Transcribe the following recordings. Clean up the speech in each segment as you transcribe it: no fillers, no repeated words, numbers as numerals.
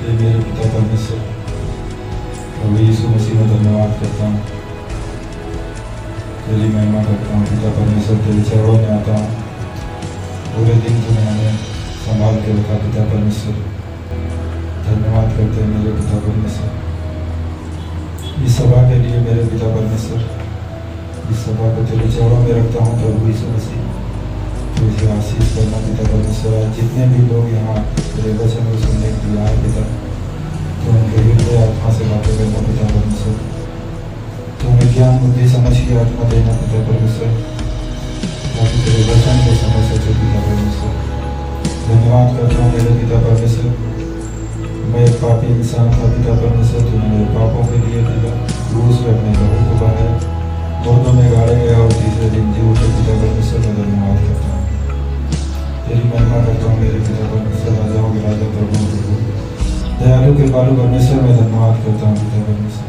हे मेरे पिता परमेश्वर, प्रभु यीशु मसीह में धन्यवाद करता हूँ, तेरी महिमा करता हूँ। पिता परमेश्वर, तेरे चरणों में आता हूँ। पूरे दिन तूने हमें संभाल के रखा पिता परमेश्वर, धन्यवाद करते हैं मेरे पिता परमेश्वर। इस सभा के लिए मेरे पिता परमेश्वर, इस सभा को तेरे चरणों में रखता हूँ प्रभु यीशु मसीह, तो इसे आशीष करना पिता परमेश्वर। आज जितने भी लोग यहाँ तेरे वचन को सुनने के लिए आए पिता, तो उनके हृदय आत्मा से बातें करना पिता परमेश्वर, तो उन्हें ज्ञान बुद्धि समझ की आत्मा देना पिता परमेश्वर, ताकि तेरे वचन को समझ सके पिता परमेश्वर। धन्यवाद करता हूँ मेरे पिता परमेश्वर। मैं एक पापी इंसान था पिता परमेश्वर, तूने मेरे पापों के लिए पिता क्रूस में अपने लहू को बहाया, मुर्दों में गाड़े गया और तीसरे दिन जी उठे पिता परमेश्वर। मैं धन्यवाद करता हूँ, तेरी महिमा करता हूँ मेरे पिता परमेश्वर। राजाओं के राजा, प्रभु प्रभु, दयालु के पालू परमेश्वर, मैं धन्यवाद करता हूँ पिता परमेश्वर,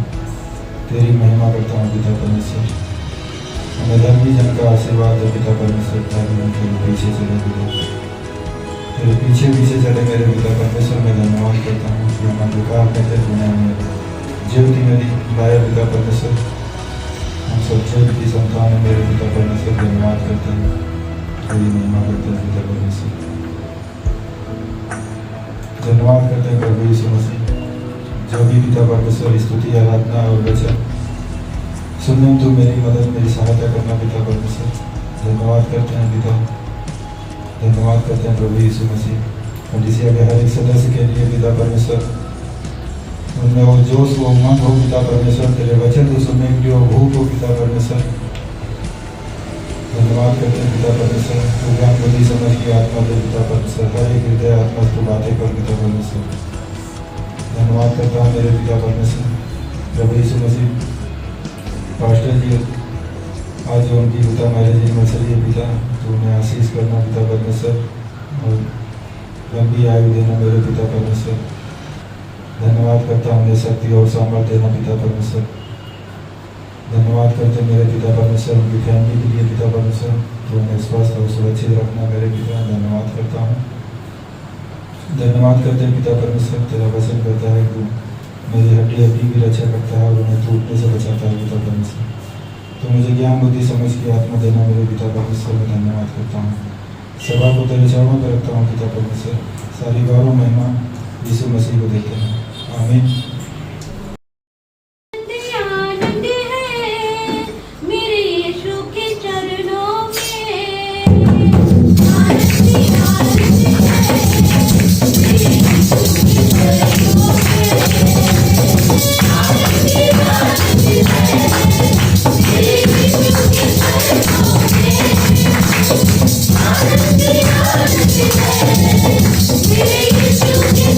तेरी महिमा करता हूँ पिता परमेश्वर। हमें धर्मी जन का आशीर्वाद दे पिता परमेश्वर, ताकि हम तेरे पीछे चले पिता, तेरे पीछे पीछे चले मेरे पिता परमेश्वर। मैं धन्यवाद करता हूँ कि हम अंधकार में थे, तूने हमें ज्योति में लाया पिता परमेश्वर। हम सब ज्योति की संतान है मेरे पिता परमेश्वर, धन्यवाद करते हैं, तेरी महिमा करते हैं पिता परमेश्वर। धन्यवाद करते हैं प्रभु यीशु मसीह, जो भी पिता परमेश्वर स्तुति आराधना और वचन सुनने में तू मेरी मदद मेरी सहायता करना पिता परमेश्वर। धन्यवाद करते हैं पिता, धन्यवाद करते हैं प्रभु यीशु मसीह। कलीसिया के हर एक सदस्य के लिए पिता परमेश्वर, उनमें वो जोश वो उमंग हो पिता परमेश्वर, तेरे वचन को सुनने के लिए वो भूख हो पिता परमेश्वर। धन्यवाद करते हैं पिता परमेश्वर, तू ज्ञान बुद्धि समझ की आत्मा दे पिता परमेश्वर, हर एक हृदय आत्मा तू बातें कर पिता परमेश्वर। धन्यवाद करता हूँ मेरे पिता परमेश्वर, प्रभु यीशु मसीह। पास्टर जी आज जो उनकी पिता मैरिज एनिवर्सरी है पिता, तो उन्हें आशीष करना पिता परमेश्वर, और लंबी आयु देना मेरे पिता परमेश्वर। धन्यवाद करता हूँ, उन्हें शक्ति और सामर्थ्य देना पिता परमेश्वर। धन्यवाद करते हैं मेरे पिता परमेश्वर, उनकी फैमिली के लिए पिता परमेश्वर, तो उन्हें स्वस्थ और सुरक्षित रखना मेरे पिता। धन्यवाद करता हूँ, धन्यवाद करते हैं पिता परमेश्वर। तेरा वचन कहता है तू मेरी हड्डी हड्डी की रक्षा करता है और उन्हें टूटने से बचाता है पिता परमेश्वर। तो मुझे ज्ञान बुद्धि समझ की आत्मा देना मेरे पिता परमेश्वर। मैं धन्यवाद करता हूँ, सभा को तेरे चरणों पर रखता हूँ पिता परमेश्वर। सारी गौरव महिमा यीशु मसीह को देते हैं, आमीन। Thank you.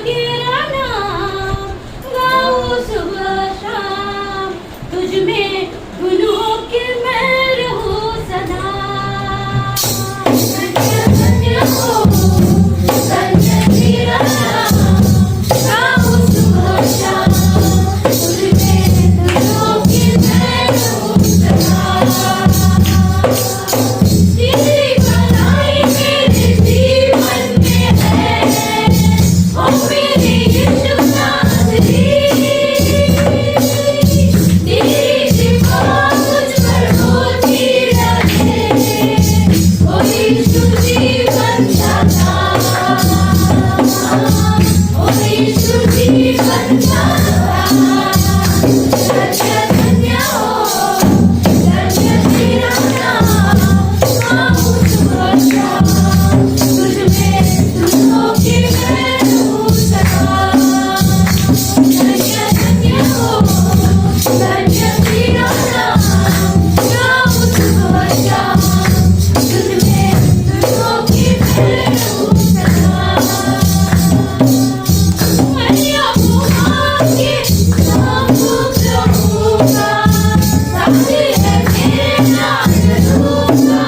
तेरा नाम गाऊं सुबह शाम, तुझ में धुन होके मैं रहूं सदा। धन्य धन्य हो धन्य तेरा नाम गाऊं सुबह शाम, तुझ में धुन होके मैं रहूं सदा। तेरी भलाई मेरे जीवन में है, ओ मेरे यीशु नाज़री। तेरी कृपा मुझ पर होती रहे, ओ यीशु जीवन दाता, ओ यीशु जीवन दाता। धन्य धन्य हो धन्य तेरा नाम गाऊं सुबह शाम, तुझ में धुन होके मैं रहूं सदा। धन्य धन्य हो धन्य तेरा नाम गाऊं सुबह शाम, तुझ में धुन होके मैं रहूं सदा। मैया बुआ के नाम लूंगा, साथी है मेरा लूंगा।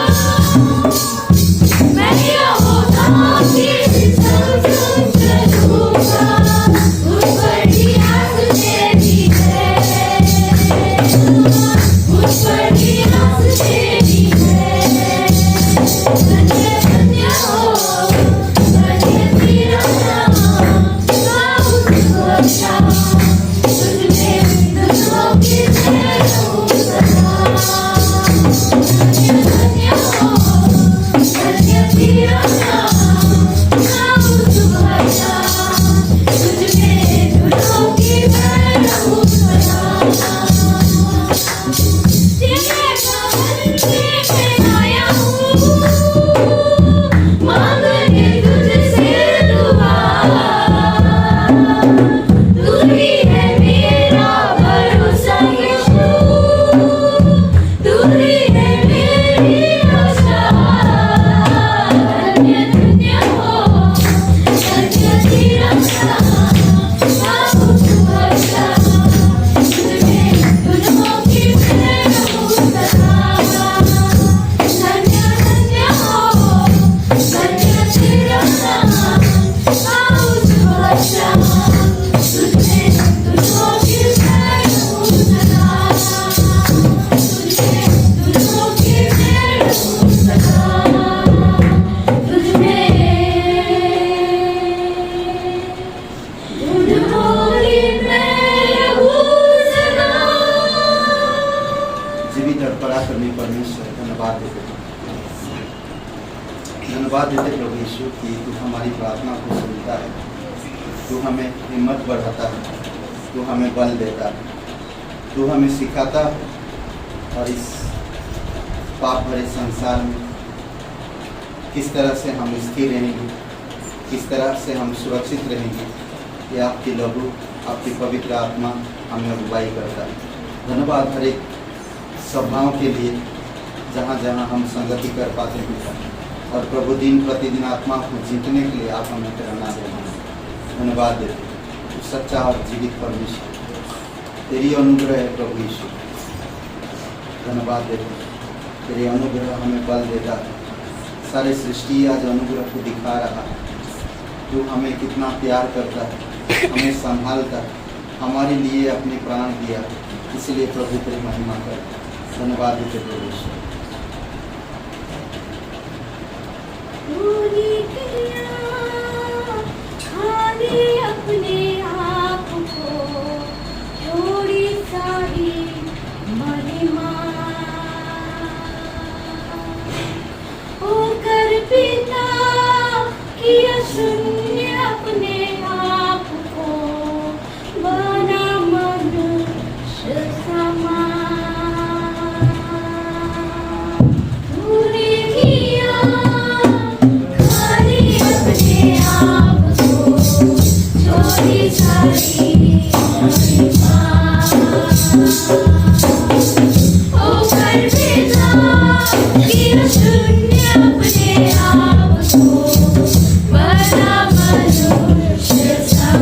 मैया बुआ के संग चलूंगा, उस पर ही आस तेरी है, उस पर ही आस तेरी है। धन्य धन्य हो धन्य तेरा नाम गाऊं सुबह शाम, तुझ में धुन होके मैं रहूं सदा। धन्य धन्य हो धन्य तेरा नाम गाऊं सुबह शाम, तुझ में धुन होके मैं रहूं सदा। तेरे भवन में मैं आया हूँ, मांगने तुझसे दुआ। तू ही है मेरा भरोसा यीशु, तू ही है मेरी आशा। धन्य धन्य हो धन्य तेरा नाम गाऊं सुबह शाम, तुझ में धुन होके मैं रहूं सदा। धन्य धन्य हो धन्य तेरा नाम गाऊं सुबह शाम, तुझ में धुन होके मैं रहूं सदा। तुझ में धुन होके मैं रहूं सदा। तुझ में धुन होके मैं रहूं सदा। जीवित और पराक्रमी परमेश्वर, धन्यवाद देते धन्यवाद देते प्रभु यीशु कि तू हमारी प्रार्थना को सुनता है, तू हमें हिम्मत बढ़ाता है, तू हमें बल देता है, तू हमें सिखाता है और इस पाप भरे संसार में किस तरह से हम स्थिर रहेंगे, किस तरह से हम सुरक्षित रहेंगे, ये आपकी लहू आपकी पवित्र आत्मा हमें अगुवाई करता है। धन्यवाद हर एक सभाओं के लिए जहाँ जहाँ हम संगति कर पाते हैं, और प्रभु दिन प्रतिदिन आत्मा को जीतने के लिए आप हमें प्रेरणा दे रहे हैं। धन्यवाद देते हैं सच्चा और जीवित परमेश्वर, तेरी अनुग्रह है प्रभु यीशु। धन्यवाद देते हैं, तेरे अनुग्रह हमें बल देता है। सारे सृष्टि आज अनुग्रह को दिखा रहा है, तू हमें कितना प्यार करता है, हमें संभालता है, हमारे लिए अपने प्राण दिया, इसलिए प्रभु तेरी महिमा कर। धन्यवाद देते प्रभु यीशु। पूरी किया खाली अपने आप को, छोड़ी सारी महिमा, होकर पिता किया शून्य अपने आप को, बना मनुष्य समान। तूने किया खाली अपने आप को, छोड़ी सारी महिमा, होकर पिता किया शून्य अपने आप को, बना मनुष्य समान।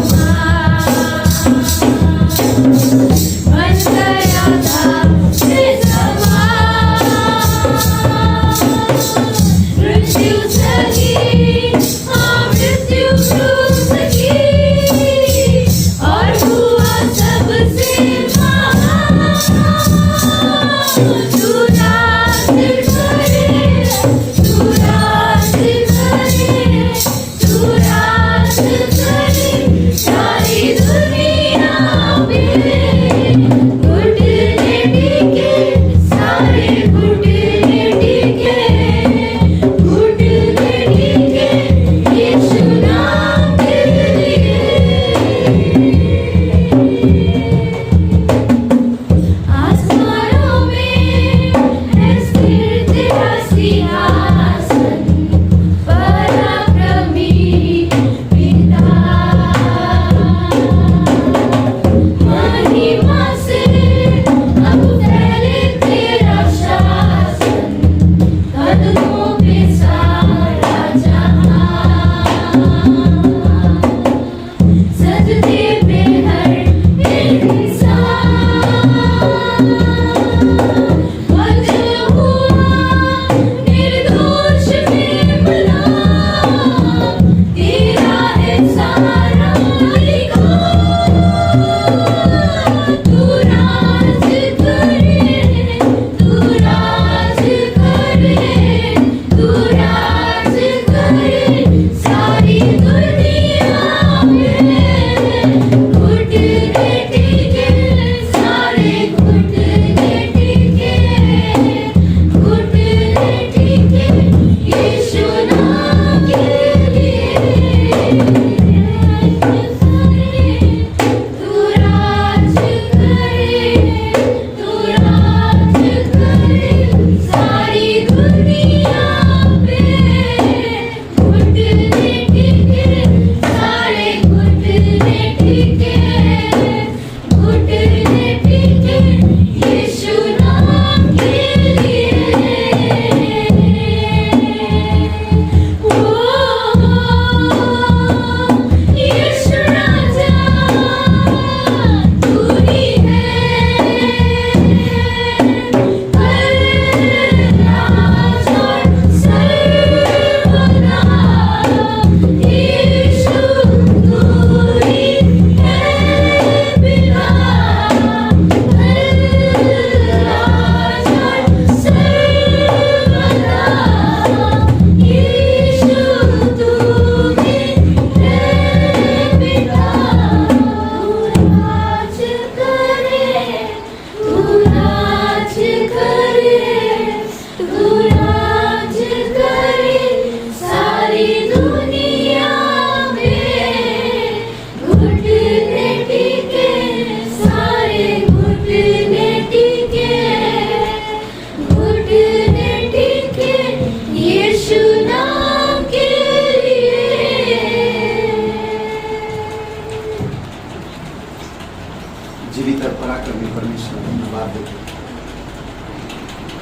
पराक्रमी परमेश्वर धन्यवाद देते हैं।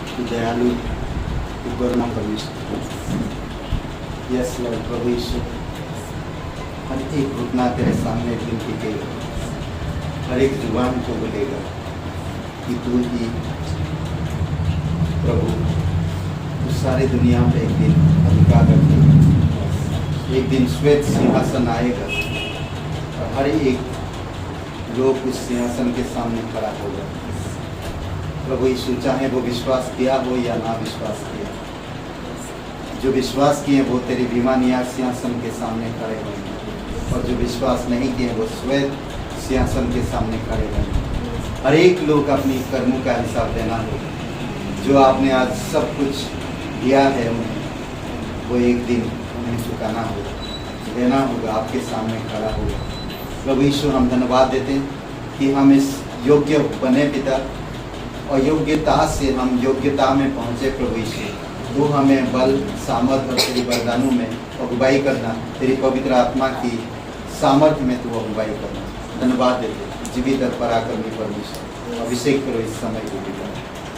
तू दयालु, तू करुणा परमेश्वर। यस लॉर्ड प्रभु यीशु, हर एक घुटना तेरे सामने दिन टिकेगा, हर एक जुबान को बोलेगा कि तू ही प्रभु, तू सारी दुनिया पे एक दिन अधिकार रखेगा। एक दिन श्वेत सिंहासन आएगा और हर एक लोग उस सिंहासन के सामने खड़ा होगा। प्रभु यीशु, चाहे वो विश्वास किया हो या ना विश्वास किया, जो विश्वास किए वो तेरी विमानिया सिंहासन के सामने खड़े होंगे और जो विश्वास नहीं किए वो श्वेत सिंहासन के सामने खड़े होंगे। हर एक लोग अपनी कर्मों का हिसाब देना होगा। जो आपने आज सब कुछ दिया है उन्हें, वो एक दिन उन्हें चुकाना होगा, देना होगा, आपके सामने खड़ा होगा। प्रभु यीशु, हम धन्यवाद देते हैं कि हम इस योग्य बने पिता और योग्यता से हम योग्यता में पहुँचे। प्रभु यीशु, तू हमें बल, सामर्थ और तेरी वरदानों में अगुवाई करना, तेरी पवित्र आत्मा की सामर्थ्य में तू अगुवाई करना। धन्यवाद देते हैं जीवित और पराक्रमी परमेश्वर, अभिषेक करो इस समय को पिता,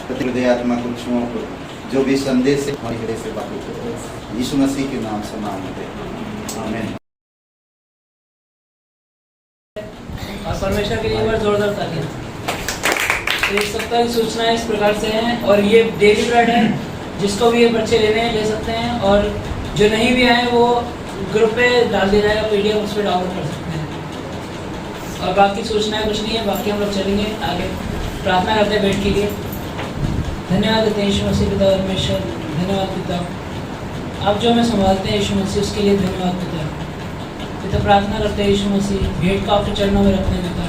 प्रति हृदय आत्मा को छुओ करो, जो भी संदेश से हमारे हृदय से बातें करो, यीशु मसीह के नाम से मांगते हैं, आमीन। और परमेश्वर के लिए एक बार जोरदार तालियां। तो इस सप्ताह की सूचनाएं इस प्रकार से हैं और ये डेली ब्रेड है, जिसको भी ये बच्चे लेने हैं ले सकते हैं और जो नहीं भी आए वो ग्रुप पे डाल दिया जाएगा, पीडीएफ उस पर डाउनलोड कर सकते हैं। और बाकी सूचनाएं कुछ नहीं है, बाकी हम लोग चलेंगे आगे। प्रार्थना करते हैं बैठ के लिए। धन्यवाद देते हैं यीशु मसीह पिता परमेश्वर, धन्यवाद पिता, आप जो हमें संभालते हैं यीशु मसीह, उसके लिए धन्यवाद पिता। पिता प्रार्थना करते हैं यीशु मसीह, भेंट को आपके चरणों में रखने पिता,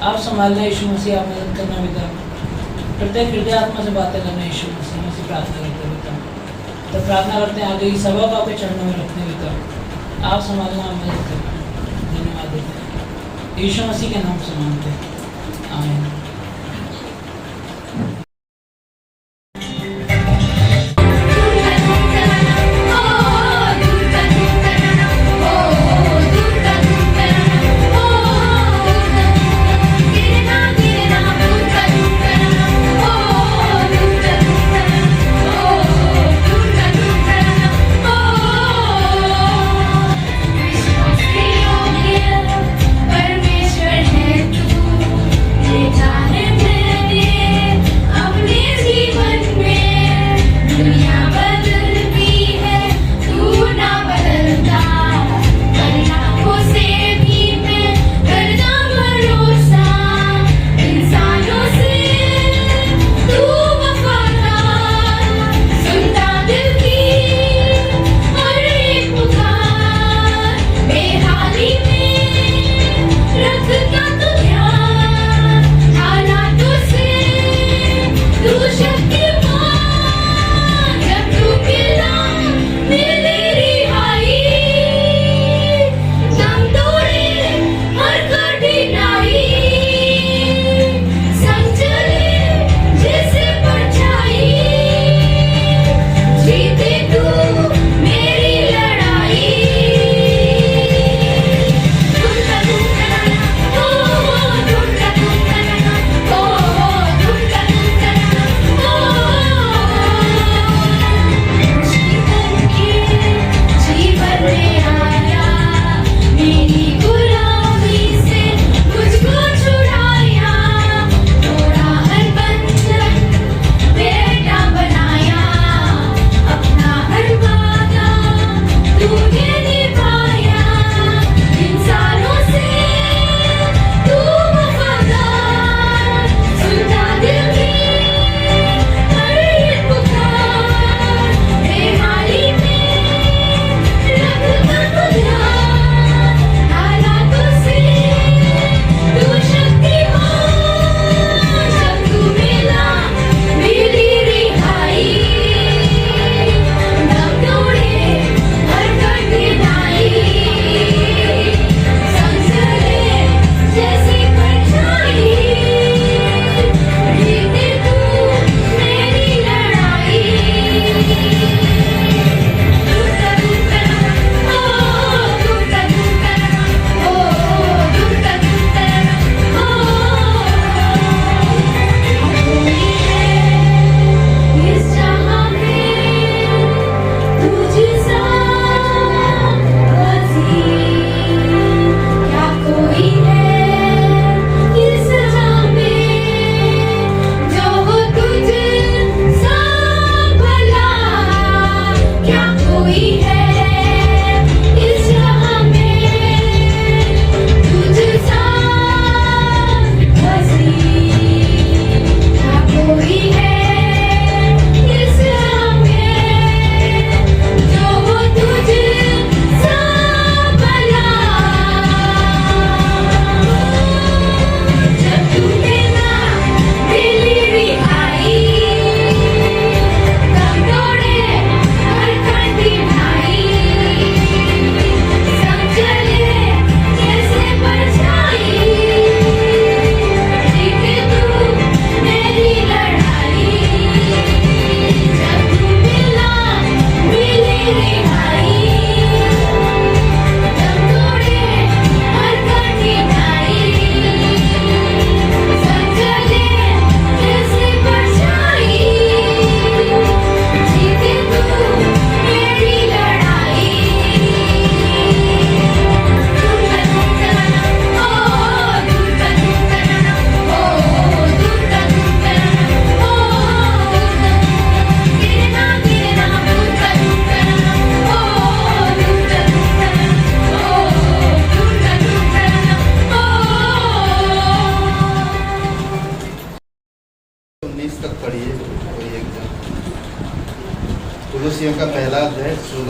आप संभालना यीशु मसीह, आप मदद करना पिता, प्रत्येक हृदय आत्मा से बातें करना यीशु मसीह, मसीह प्रार्थना करते हैं पिता। तो प्रार्थना करते हैं आगे की सभा को आपके चरणों में रखने पिता, आप संभालना, आप मदद करना, धन्यवाद देते हैं यीशु मसीह के नाम से मांगते हैं, आमीन। परमेश्वर है तू, ये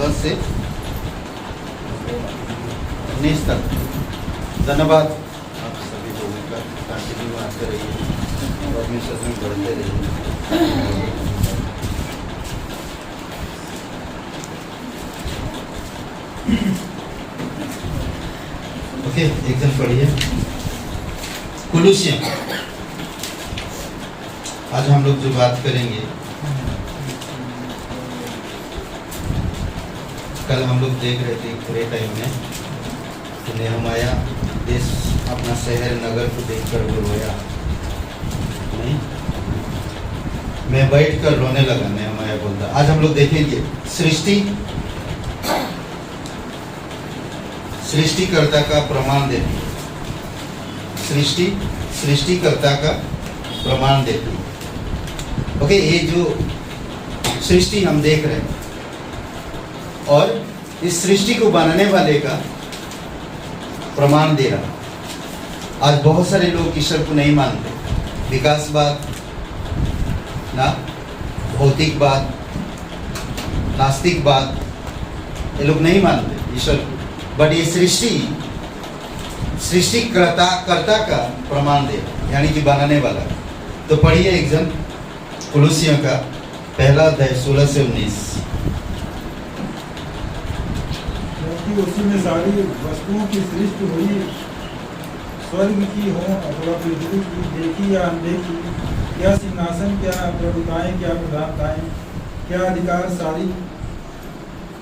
10 से 19 तक। धन्यवाद आप सभी लोगों का। कंटिन्यू आते रहिए और मिशन में बढ़ते रहिए। ओके, एक जन पढ़िए कुलुसियन। आज हम लोग जो बात करेंगे, कल हम लोग देख रहे थे पूरे टाइम में कि नेहमाया देश अपना शहर नगर को देखकर वो रोया नहीं, मैं बैठ कर रोने लगा, नेहमाया बोलता। आज हम लोग देखेंगे सृष्टिकर्ता का प्रमाण देती है। सृष्टिकर्ता का प्रमाण देती है। ओके, ये जो सृष्टि हम देख रहे हैं और इस सृष्टि को बनाने वाले का प्रमाण दे रहा। आज बहुत सारे लोग ईश्वर को नहीं मानते, विकासवाद ना, भौतिकवाद, नास्तिकवाद, ये लोग नहीं मानते ईश्वर को। बट ये सृष्टिकर्ता का प्रमाण दे, यानी कि बनाने वाला। तो पढ़िए एक जन कुलुसियों का पहला अध्याय 16 से 19। क्योंकि उसी में सारी वस्तुओं की सृष्टि हुई, स्वर्ग की हो अथवा पृथ्वी की, देखी या अनदेखी, क्या सिंहासन, क्या प्रभुताएं, क्या प्रधानताएं, क्या अधिकार, सारी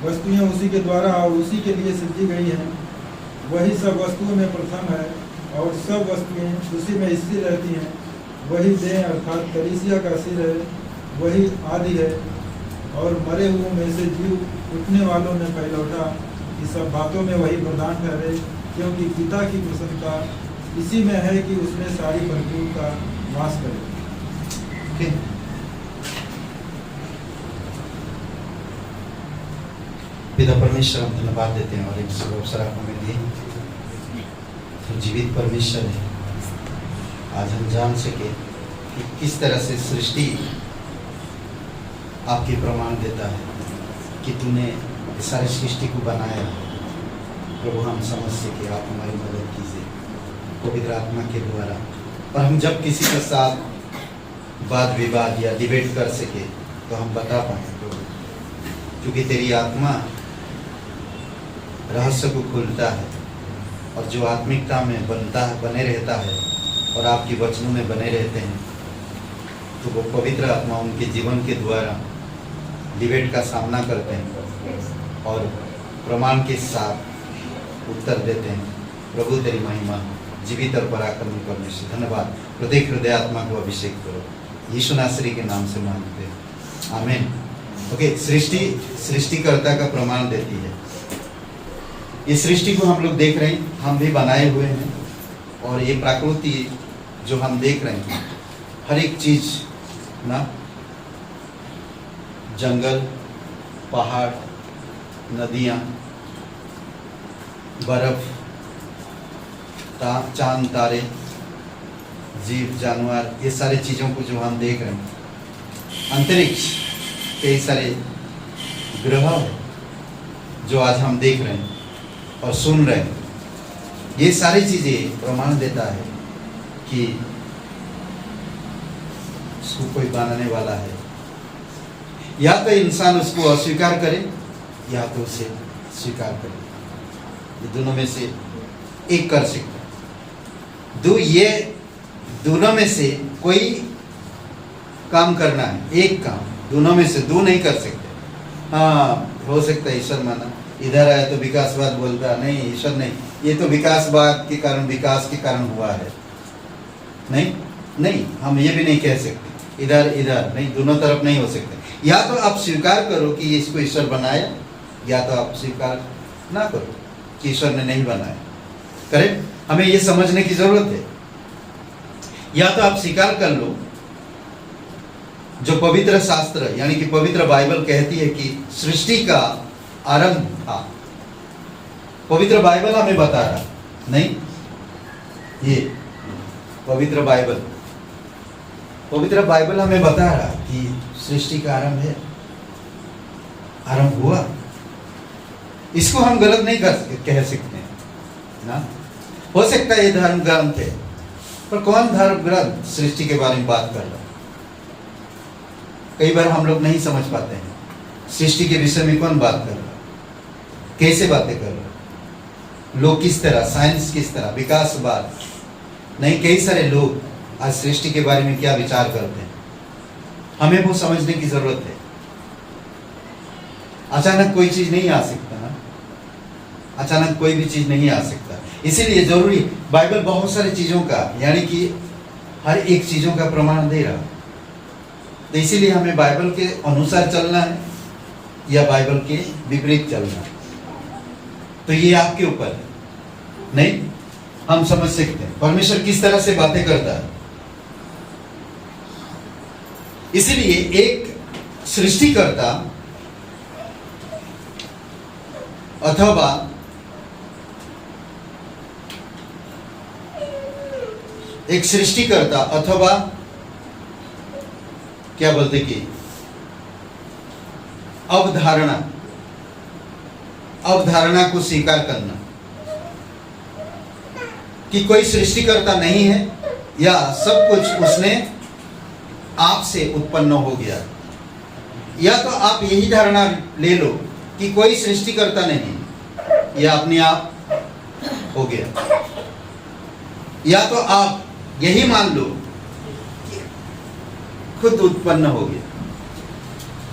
वस्तुएं उसी के द्वारा और उसी के लिए सृजी गई हैं। वही सब वस्तुओं में प्रथम है और सब वस्तुएं उसी में स्थिर रहती हैं। वही देह अर्थात कलीसिया का सिर है, वही आदि है और मरे हुओं में से जीव उठने वालों में पहलौठा। इस सब बातों में वही प्रधान ठहरे, क्योंकि पिता की प्रसन्नता इसी में है कि उसमें सारी भरपूरता वास करे। पिता परमेश्वर हम धन्यवाद देते हैं और एक शुभ अवसर आप हमें दिए। तो जीवित परमेश्वर है, आज हम जान सके कि किस तरह से सृष्टि आपके प्रमाण देता है कि तूने सारी सृष्टि को बनाया। प्रभु हम समझ सके, आप हमारी मदद कीजिए पवित्र आत्मा के द्वारा, और हम जब किसी के साथ वाद विवाद या डिबेट कर सके तो हम बता पाए प्रभु, क्योंकि तेरी आत्मा रहस्य को खोलता है और जो आत्मिकता में बने रहता है और आपके वचनों में बने रहते हैं, तो वो पवित्र आत्मा उनके जीवन के द्वारा डिबेट का सामना करते हैं और प्रमाण के साथ उत्तर देते हैं। प्रभु तेरी महिमा, जीवित और पराक्रमी परमेश्वर धन्यवाद। प्रत्येक हृदय आत्मा को अभिषेक करो, यीशु नासरी के नाम से मांगते हैं, आमीन। ओके, सृष्टिकर्ता का प्रमाण देती है। इस सृष्टि को हम लोग देख रहे हैं, हम भी बनाए हुए हैं, और ये प्रकृति जो हम देख रहे हैं, हर एक चीज ना, जंगल, पहाड़, नदियाँ, बर्फ, चांद, तारे, जीव जानवर, ये सारे चीज़ों को जो हम देख रहे हैं, अंतरिक्ष, कई सारे ग्रह है जो आज हम देख रहे हैं और सुन रहे हैं, ये सारी चीज़ें प्रमाण देता है कि उसको कोई बनाने वाला है। या तो इंसान उसको अस्वीकार करे या तो उसे स्वीकार करे, ये दोनों में से एक कर सकता है। ये दोनों में से कोई काम करना है, एक काम, दोनों में से दो नहीं कर सकते। हाँ, हो सकता है ईश्वर माना, इधर आया तो विकासवाद बोलता नहीं, ईश्वर नहीं, ये तो विकासवाद के कारण, विकास के कारण हुआ है। नहीं, हम ये भी नहीं कह सकते इधर नहीं, दोनों तरफ नहीं हो सकते। या तो आप स्वीकार करो कि इसको ईश्वर बनाया, या तो आप स्वीकार ना करो कि ईश्वर ने नहीं बनाया। करेक्ट, हमें ये समझने की जरूरत है। या तो आप स्वीकार कर लो जो पवित्र शास्त्र यानी कि पवित्र बाइबल कहती है कि सृष्टि का आरंभ था। पवित्र बाइबल हमें बता रहा नहीं, ये पवित्र बाइबल हमें बता रहा कि सृष्टि का आरंभ है, आरंभ हुआ। इसको हम गलत नहीं कह सकते ना। हो सकता है ये धर्म ग्रंथ है, पर कौन धर्म ग्रंथ सृष्टि के बारे में बात कर रहा है? कई बार हम लोग नहीं समझ पाते हैं सृष्टि के विषय में कौन बात कर रहा है, कैसे बातें कर रहा है, लोग किस तरह, साइंस किस तरह, विकासवाद नहीं, कई सारे लोग आज सृष्टि के बारे में क्या विचार करते हैं, हमें वो समझने की जरूरत है। अचानक कोई चीज नहीं आ सकता ना, अचानक कोई भी चीज नहीं आ सकता, इसीलिए जरूरी बाइबल बहुत सारी चीजों का यानी कि हर एक चीजों का प्रमाण दे रहा। तो इसीलिए हमें बाइबल के अनुसार चलना है या बाइबल के विपरीत चलना है, तो ये आपके ऊपर है। नहीं, हम समझ सकते हैं परमेश्वर किस तरह से बातें करता है। इसीलिए एक सृष्टिकर्ता अथवा एक सृष्टिकर्ता अथवा क्या बोलते कि अवधारणा को स्वीकार करना कि कोई सृष्टिकर्ता नहीं है या सब कुछ उसने आप से उत्पन्न हो गया, या तो आप यही धारणा ले लो कि कोई सृष्टिकर्ता नहीं, यह अपने आप हो गया, या तो आप यही मान लो कि खुद उत्पन्न हो गया।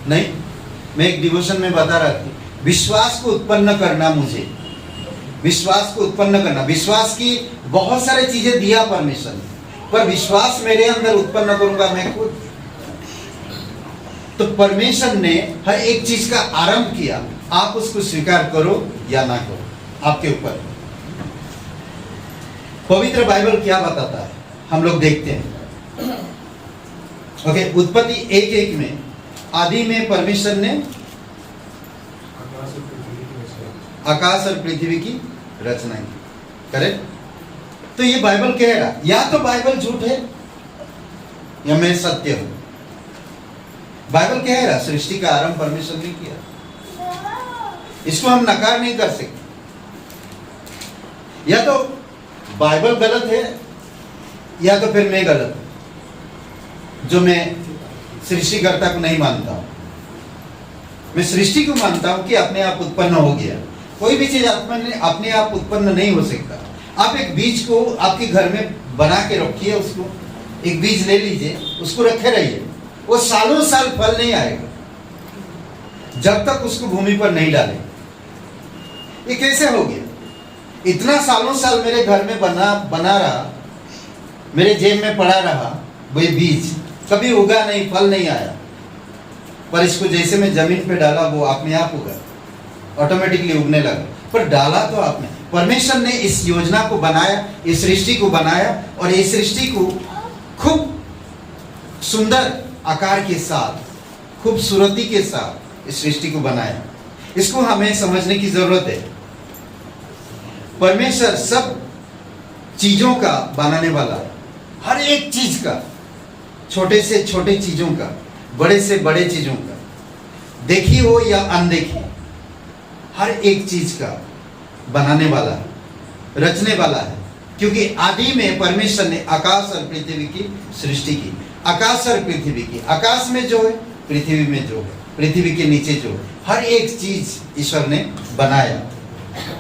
नहीं, मैं एक डिवोशन में बता रहा था, विश्वास को उत्पन्न करना, मुझे विश्वास को उत्पन्न करना, विश्वास की बहुत सारी चीजें दिया परमेश्वर ने, पर विश्वास मेरे अंदर उत्पन्न करूंगा मैं खुद। तो परमेश्वर ने हर एक चीज का आरंभ किया, आप उसको स्वीकार करो या ना करो, आपके ऊपर। पवित्र बाइबल क्या बताता है हम लोग देखते हैं। ओके, उत्पत्ति 1:1 में आदि में परमेश्वर ने आकाश और पृथ्वी की रचना की। करेक्ट? तो ये बाइबल कह रहा, या तो बाइबल झूठ है या मैं सत्य हूं। बाइबल कह रहा सृष्टि का आरंभ परमेश्वर ने किया, इसको हम नकार नहीं कर सकते। या तो बाइबल गलत है या तो फिर मैं गलत हूं, जो मैं सृष्टिकर्ता को नहीं मानता हूं। मैं सृष्टि को मानता हूं कि अपने आप उत्पन्न हो गया। कोई भी चीज अपने आप उत्पन्न नहीं हो सकता। आप एक बीज को आपके घर में बना के रखिए, उसको एक बीज ले लीजिए, उसको रखे रहिए, वो सालों साल फल नहीं आएगा जब तक उसको भूमि पर नहीं डाले। ये कैसे हो गया? इतना सालों साल मेरे घर में बना रहा, मेरे जेब में पड़ा रहा, वही बीज कभी उगा नहीं, फल नहीं आया, पर इसको जैसे मैं जमीन पे डाला वो अपने आप उगा, ऑटोमेटिकली उगने लगा। पर डाला तो आपने, परमेश्वर ने इस योजना को बनाया, इस सृष्टि को बनाया, और इस सृष्टि को खूब सुंदर आकार के साथ, खूबसूरती के साथ इस सृष्टि को बनाया। इसको हमें समझने की जरूरत है। परमेश्वर सब चीजों का बनाने वाला है, हर एक चीज का, छोटे से छोटे चीजों का, बड़े से बड़े चीजों का, देखी हो या अनदेखी, हर एक चीज का बनाने वाला है, रचने वाला है। क्योंकि आदि में परमेश्वर ने आकाश और पृथ्वी की सृष्टि की। आकाश और पृथ्वी की, आकाश में जो है, पृथ्वी में जो है, पृथ्वी के नीचे जो है, हर एक चीज ईश्वर ने बनाया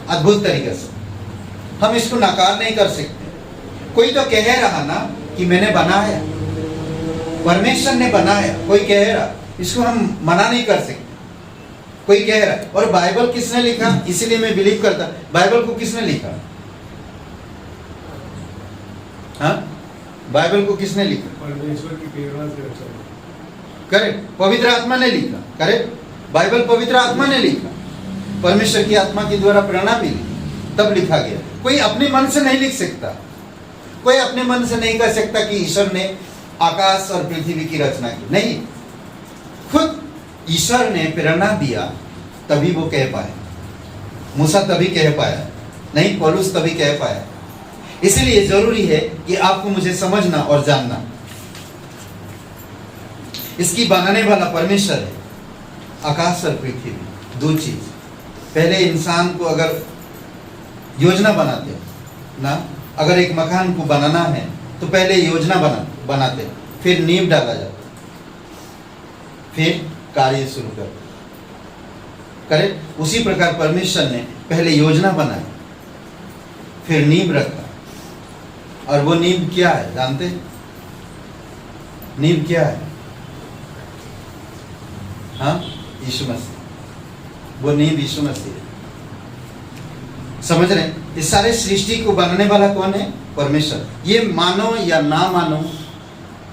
अद्भुत तरीके से। हम इसको नकार नहीं कर सकते। कोई तो कह रहा ना कि मैंने बनाया, परमेश्वर ने बनाया, कोई कह रहा, इसको हम मना नहीं कर सकते। कोई कह रहा, और बाइबल किसने लिखा? इसीलिए मैं बिलीव करता, बाइबल को किसने लिखा? हाँ, बाइबल को किसने लिखा? परमेश्वर की प्रेरणा से रचा। करेक्ट, पवित्र आत्मा ने लिखा। करेक्ट, बाइबल पवित्र आत्मा ने लिखा, परमेश्वर की आत्मा के द्वारा प्रेरणा मिली, तब लिखा गया। कोई अपने मन से नहीं लिख सकता। कोई अपने मन से नहीं कह सकता कि ईश्वर ने आकाश और पृथ्वी की रचना की। नहीं, खुद ईश्वर ने प्रेरणा दिया, तभी वो कह पाए। मूसा तभी कह पाया, नहीं पौलुस तभी कह पाया। इसलिए जरूरी है कि आपको मुझे समझना और जानना। इसकी बनाने वाला परमेश्वर है, आकाश और पृथ्वी, दो चीज। पहले इंसान को अगर योजना बनाते ना, अगर एक मकान को बनाना है तो पहले योजना बनाते, फिर नींव डाला जाता, फिर कार्य शुरू करते। करेक्ट? उसी प्रकार परमेश्वर ने पहले योजना बनाई, फिर नींव रखा। और वो नींव क्या है जानते? नींव क्या है? हाँ, यीशु मसीह। वो नींव यीशु मसीह है। समझ रहे हैं? इस सारे सृष्टि को बनाने वाला कौन है? परमेश्वर। ये मानो या ना मानो,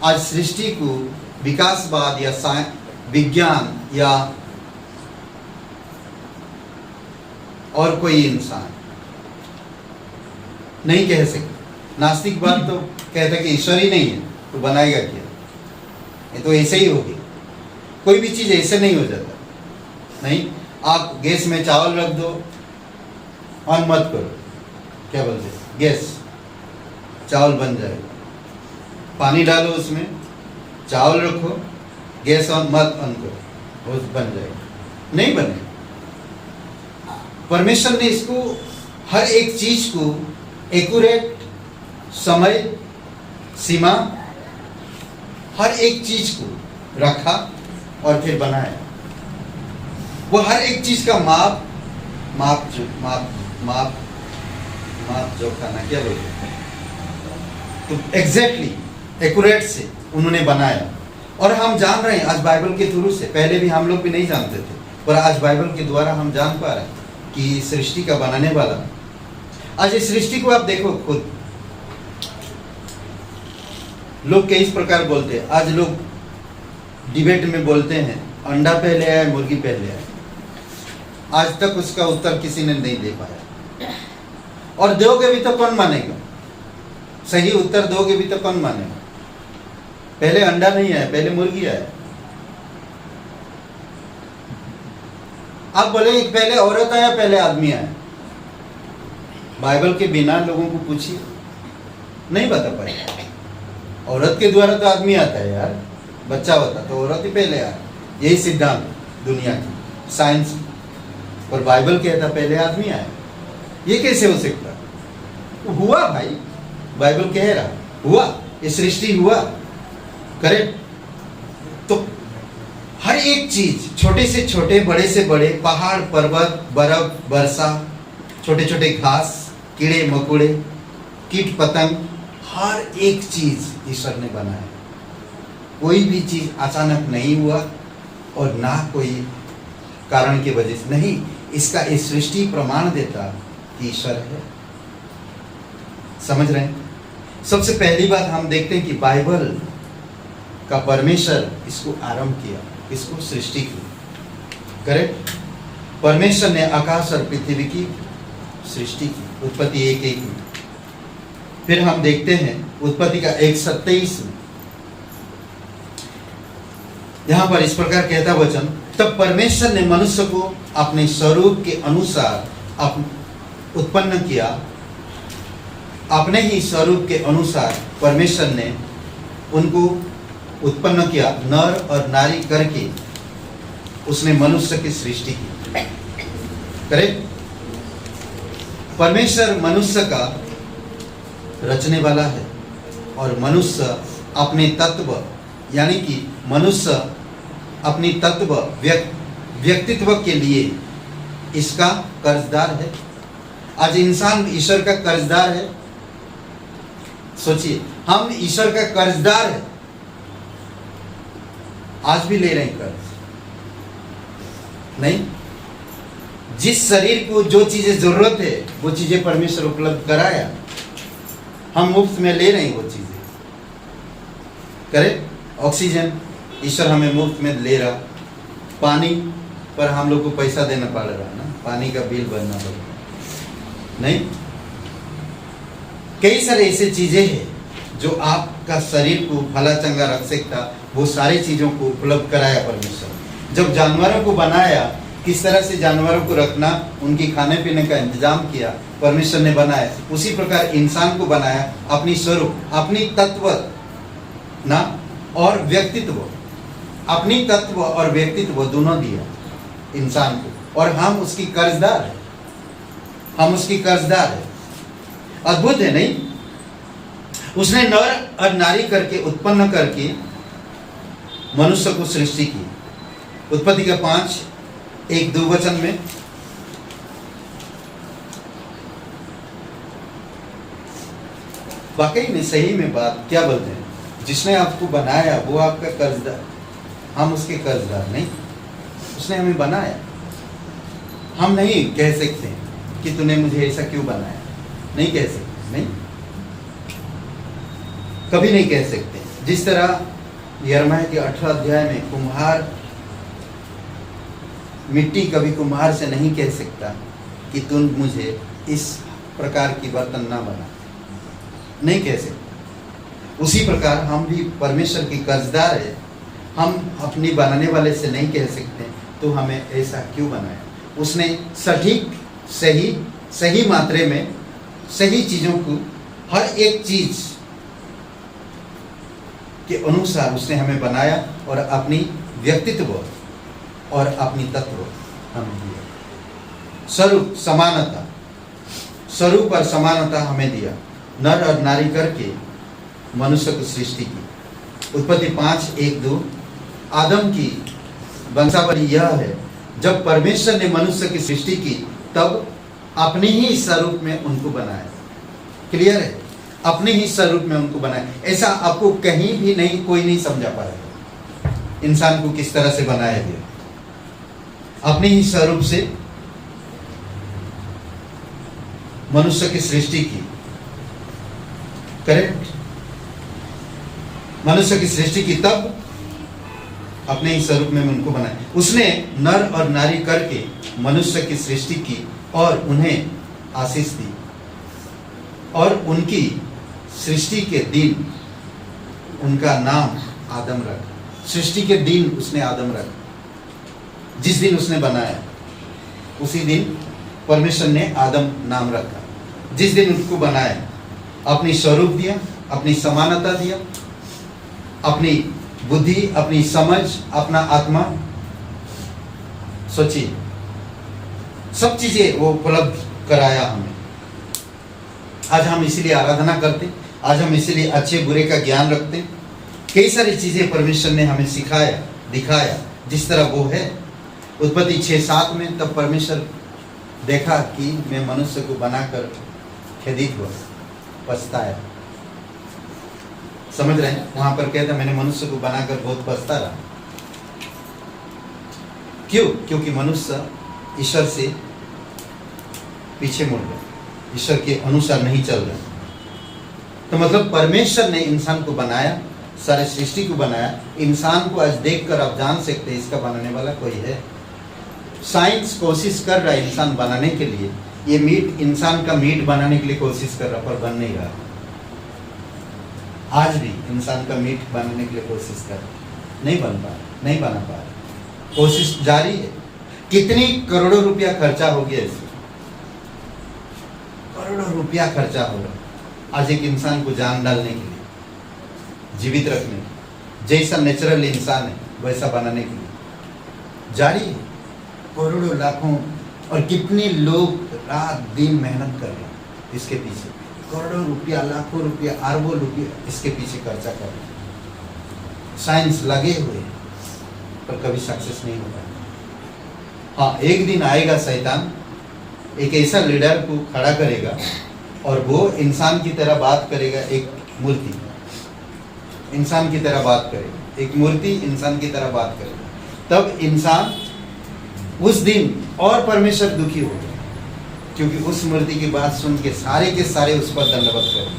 आज सृष्टि को विकासवाद या विज्ञान या और कोई इंसान नहीं कह सकते। नास्तिकवाद तो कहता कि ईश्वर ही नहीं है तो बनाएगा क्या? ये तो ऐसे ही होगी। कोई भी चीज ऐसे नहीं हो जाता। नहीं, आप गैस में चावल रख दो, ऑन मत करो, क्या बोलते हैं, गैस, चावल बन जाएगा। पानी डालो उसमें, चावल रखो, गैस ऑन मत ऑन करो, वो बन जाएगा, नहीं बनेगा। परमेश्वर ने इसको हर एक चीज को एक्यूरेट समय सीमा हर एक चीज को रखा और फिर बनाया। वो हर एक चीज का माप जो खाना क्या बोलते हैं, तो एग्जैक्टली एक्यूरेट से उन्होंने बनाया। और हम जान रहे हैं आज बाइबल के थ्रू से, पहले भी हम लोग भी नहीं जानते थे, पर आज बाइबल के द्वारा हम जान पा रहे हैं कि सृष्टि का बनाने वाला। आज इस सृष्टि को आप देखो खुद, लोग कई प्रकार बोलते हैं। आज लोग डिबेट में बोलते हैं अंडा पहले आया मुर्गी पहले आया। आज तक उसका उत्तर किसी ने नहीं दे पाया। और दोगे भी तो कौन मानेगा? सही उत्तर दोगे भी तो कौन मानेगा? पहले अंडा नहीं आया, पहले मुर्गी आया। आप बोलेंगे पहले औरत आया पहले आदमी आया। बाइबल के बिना लोगों को पूछिए, नहीं बता पाएगा। औरत के द्वारा तो आदमी आता है यार, बच्चा होता तो औरत ही पहले आया। यही सिद्धांत दुनिया की साइंस, और बाइबल कहता पहले आदमी आया। ये कैसे हो सकता? हुआ भाई, बाइबल कह रहा हुआ, ये सृष्टि हुआ। करेक्ट? तो हर एक चीज, छोटे से छोटे, बड़े से बड़े, पहाड़ पर्वत, बर्फ, वर्षा, छोटे छोटे घास, कीड़े मकोड़े, कीट पतंग, हर एक चीज ईश्वर ने बनाया। कोई भी चीज अचानक नहीं हुआ और ना कोई कारण की वजह से नहीं। इसका इस सृष्टि प्रमाण देता कि ईश्वर है। समझ रहे हैं? सबसे पहली बात हम देखते हैं कि बाइबल का परमेश्वर इसको आरंभ किया, इसको सृष्टि की। करेक्ट? परमेश्वर ने आकाश और पृथ्वी की सृष्टि की, उत्पत्ति 1:1 में। फिर हम देखते हैं उत्पत्ति का 1:27 में, यहां पर इस प्रकार कहता वचन, तब परमेश्वर ने मनुष्य को अपने स्वरूप के अनुसार उत्पन्न किया। अपने ही स्वरूप के अनुसार परमेश्वर ने उनको उत्पन्न किया, नर और नारी करके उसने मनुष्य की सृष्टि की। करेक्ट? परमेश्वर मनुष्य का रचने वाला है और मनुष्य अपने तत्व, यानी कि मनुष्य अपनी तत्व व्यक्तित्व के लिए इसका कर्जदार है। आज इंसान ईश्वर का कर्जदार है। सोचिए, हम ईश्वर का कर्जदार है। आज भी ले रहे हैं कर्ज, नहीं? जिस शरीर को जो चीजें जरूरत है वो चीजें परमेश्वर उपलब्ध कराया, हम मुफ्त में ले रहे हैं वो चीजें। करेक्ट? ऑक्सीजन ईश्वर हमें मुफ्त में ले रहा। पानी पर हम लोग को पैसा देना पड़ रहा है ना, पानी का बिल भरना पड़ रहा, नहीं? कई सारे ऐसे चीजें हैं जो आपका शरीर को भला चंगा रख सकता, वो सारी चीजों को उपलब्ध कराया परमेश्वर। जब जानवरों को बनाया, किस तरह से जानवरों को रखना, उनकी खाने पीने का इंतजाम किया, परमेश्वर ने बनाया। उसी प्रकार इंसान को बनाया, अपनी स्वरूप, अपनी तत्व ना और व्यक्तित्व, अपनी तत्व और व्यक्तित्व दोनों दिया इंसान को। और हम उसकी कर्जदार हैं। हम उसकी कर्जदार हैं। अद्भुत है नहीं? उसने नर और नारी करके उत्पन्न करके मनुष्य को सृष्टि की। उत्पत्ति का 5:1-2 वचन में वाकई में सही में बात क्या बोलते हैं? जिसने आपको बनाया वो आपका कर्जदार, हम उसके कर्जदार नहीं। उसने हमें बनाया। हम नहीं कह सकते कि तूने मुझे ऐसा क्यों बनाया, नहीं कह सकते, नहीं, कभी नहीं कह सकते। जिस तरह यिर्मयाह के 18 अध्याय में कुम्हार मिट्टी कभी कुम्हार से नहीं कह सकता कि तुम मुझे इस प्रकार की बर्तन ना बना, नहीं कह सकते। उसी प्रकार हम भी परमेश्वर के कर्जदार है। हम अपनी बनाने वाले से नहीं कह सकते तो हमें ऐसा क्यों बनाया। उसने सटीक सही मात्रे में सही चीज़ों को, हर एक चीज के अनुसार उसने हमें बनाया और अपनी व्यक्तित्व और अपनी तत्व हमें दिया। स्वरूप और समानता हमें दिया। नर और नारी करके मनुष्य को सृष्टि की। उत्पत्ति 5:1-2 आदम की वंशावली यह है, जब परमेश्वर ने मनुष्य की सृष्टि की तब अपने ही स्वरूप में उनको बनाया। क्लियर है? अपने ही स्वरूप में उनको बनाया। ऐसा आपको कहीं भी नहीं, कोई नहीं समझा पाएगा इंसान को किस तरह से बनाया गया। अपने ही स्वरूप से मनुष्य की सृष्टि की। करेक्ट? मनुष्य की सृष्टि की तब अपने ही स्वरूप में उनको बनाया। उसने नर और नारी करके मनुष्य की सृष्टि की और उन्हें आशीष दी। और उनकी सृष्टि के दिन उनका नाम आदम रखा। सृष्टि के दिन उसने आदम रखा। जिस दिन उसने बनाया उसी दिन परमेश्वर ने आदम नाम रखा। जिस दिन उसको बनाया, अपनी स्वरूप दिया, अपनी समानता दिया, अपनी बुद्धि, अपनी समझ, अपना आत्मा। सोचिए, सब चीजें वो उपलब्ध कराया हमें। आज हम इसीलिए आराधना करते, आज हम इसीलिए अच्छे बुरे का ज्ञान रखते। कई सारी चीजें परमेश्वर ने हमें सिखाया, दिखाया, जिस तरह वो है। उत्पत्ति 6:7 में तब परमेश्वर देखा कि मैं मनुष्य को बनाकर खेदित हुआ, पछताया। समझ रहे हैं? वहां पर कहता मैंने मनुष्य को बनाकर बहुत पछता रहा। क्यों? क्योंकि मनुष्य ईश्वर से पीछे मुड़ गया, ईश्वर के अनुसार नहीं चल रहा। तो मतलब परमेश्वर ने इंसान को बनाया, सारे सृष्टि को बनाया। इंसान को आज देखकर आप जान सकते हैं इसका बनाने वाला कोई है। साइंस कोशिश कर रहा है इंसान बनाने के लिए। ये मीट, इंसान का मीट बनाने के लिए कोशिश कर रहा, पर बन नहीं रहा। आज भी इंसान का मीट बनाने के लिए कोशिश कर रहा, नहीं बन पा रहा, नहीं बना पा रहा। कोशिश जारी है। कितनी करोड़ों रुपया खर्चा हो गया इसमें, करोड़ों रुपया खर्चा हो रहा आज एक इंसान को जान डालने के लिए, जीवित रखने के, जैसा नेचुरल इंसान है वैसा बनाने के लिए जारी है। करोड़ों, लाखों और कितने लोग रात दिन मेहनत कर रहे हैं इसके पीछे। करोड़ों रुपया, लाखों रुपया, अरबों रुपया इसके पीछे खर्चा कर रहे हैं। साइंस लगे हुए हैं पर कभी सक्सेस नहीं हो पाया। हाँ, एक दिन आएगा शैतान, एक ऐसा लीडर को खड़ा करेगा और वो इंसान की तरह बात करेगा। एक मूर्ति इंसान की तरह बात करेगा, एक मूर्ति इंसान की तरह बात करेगा। तब इंसान उस दिन और परमेश्वर दुखी होगा, क्योंकि उस मूर्ति की बात सुन के सारे उस पर दंडवत करेंगे।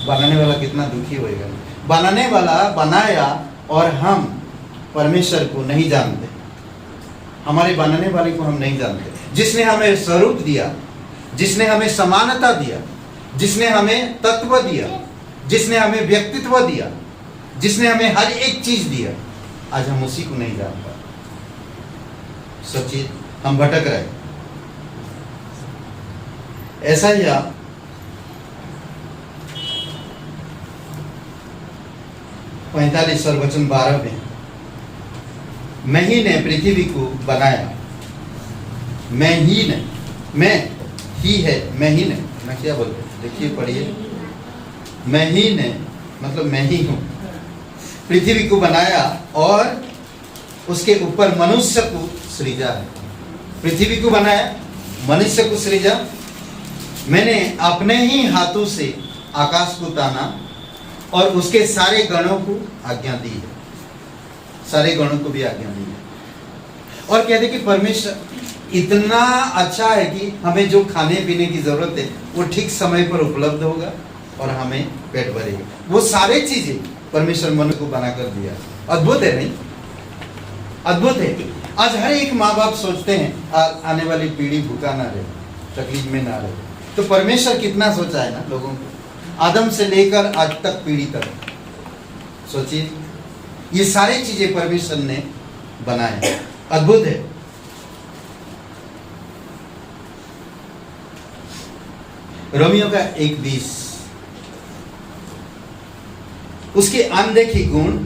बनाने वाला कितना दुखी होएगा। बनाने वाला बनाया और हम परमेश्वर को नहीं जानते, हमारे बनाने वाले को हम नहीं जानते। जिसने हमें स्वरूप दिया, जिसने हमें समानता दिया, जिसने हमें तत्व दिया, जिसने हमें व्यक्तित्व दिया, जिसने हमें हर एक चीज दिया, आज हम उसी को नहीं जान पा। सोचिए, हम भटक रहे। ऐसा ही आप 45 और वचन 12 में मैं ही ने पृथ्वी को बनाया। मैं ही ने, मैं ही है, मैं ही ने, मैं क्या बोलते हैं? देखिए पढ़िए, मैं ही ने मतलब मैं ही हूँ, पृथ्वी को बनाया और उसके ऊपर मनुष्य को सृजा है। पृथ्वी को बनाया, मनुष्य को सृजा। मैंने अपने ही हाथों से आकाश को ताना और उसके सारे गणों को आज्ञा दी है, सारे गणों को भी आज्ञा दी है। और कहते कि परमेश्वर इतना अच्छा है कि हमें जो खाने पीने की जरूरत है वो ठीक समय पर उपलब्ध होगा और हमें पेट भरेगा। वो सारे चीजें परमेश्वर मनुष्य को बनाकर दिया। अद्भुत है नहीं? अद्भुत है। आज हर एक माँ बाप सोचते हैं आने वाली पीढ़ी भूखा ना रहे, तकलीफ में ना रहे। तो परमेश्वर कितना सोचा है ना लोगों को, आदम से लेकर आज तक पीढ़ी तक। सोचिए, ये सारी चीजें परमेश्वर ने बनाए। अद्भुत है। रोमियो का 1:20, उसके अनदेखी गुण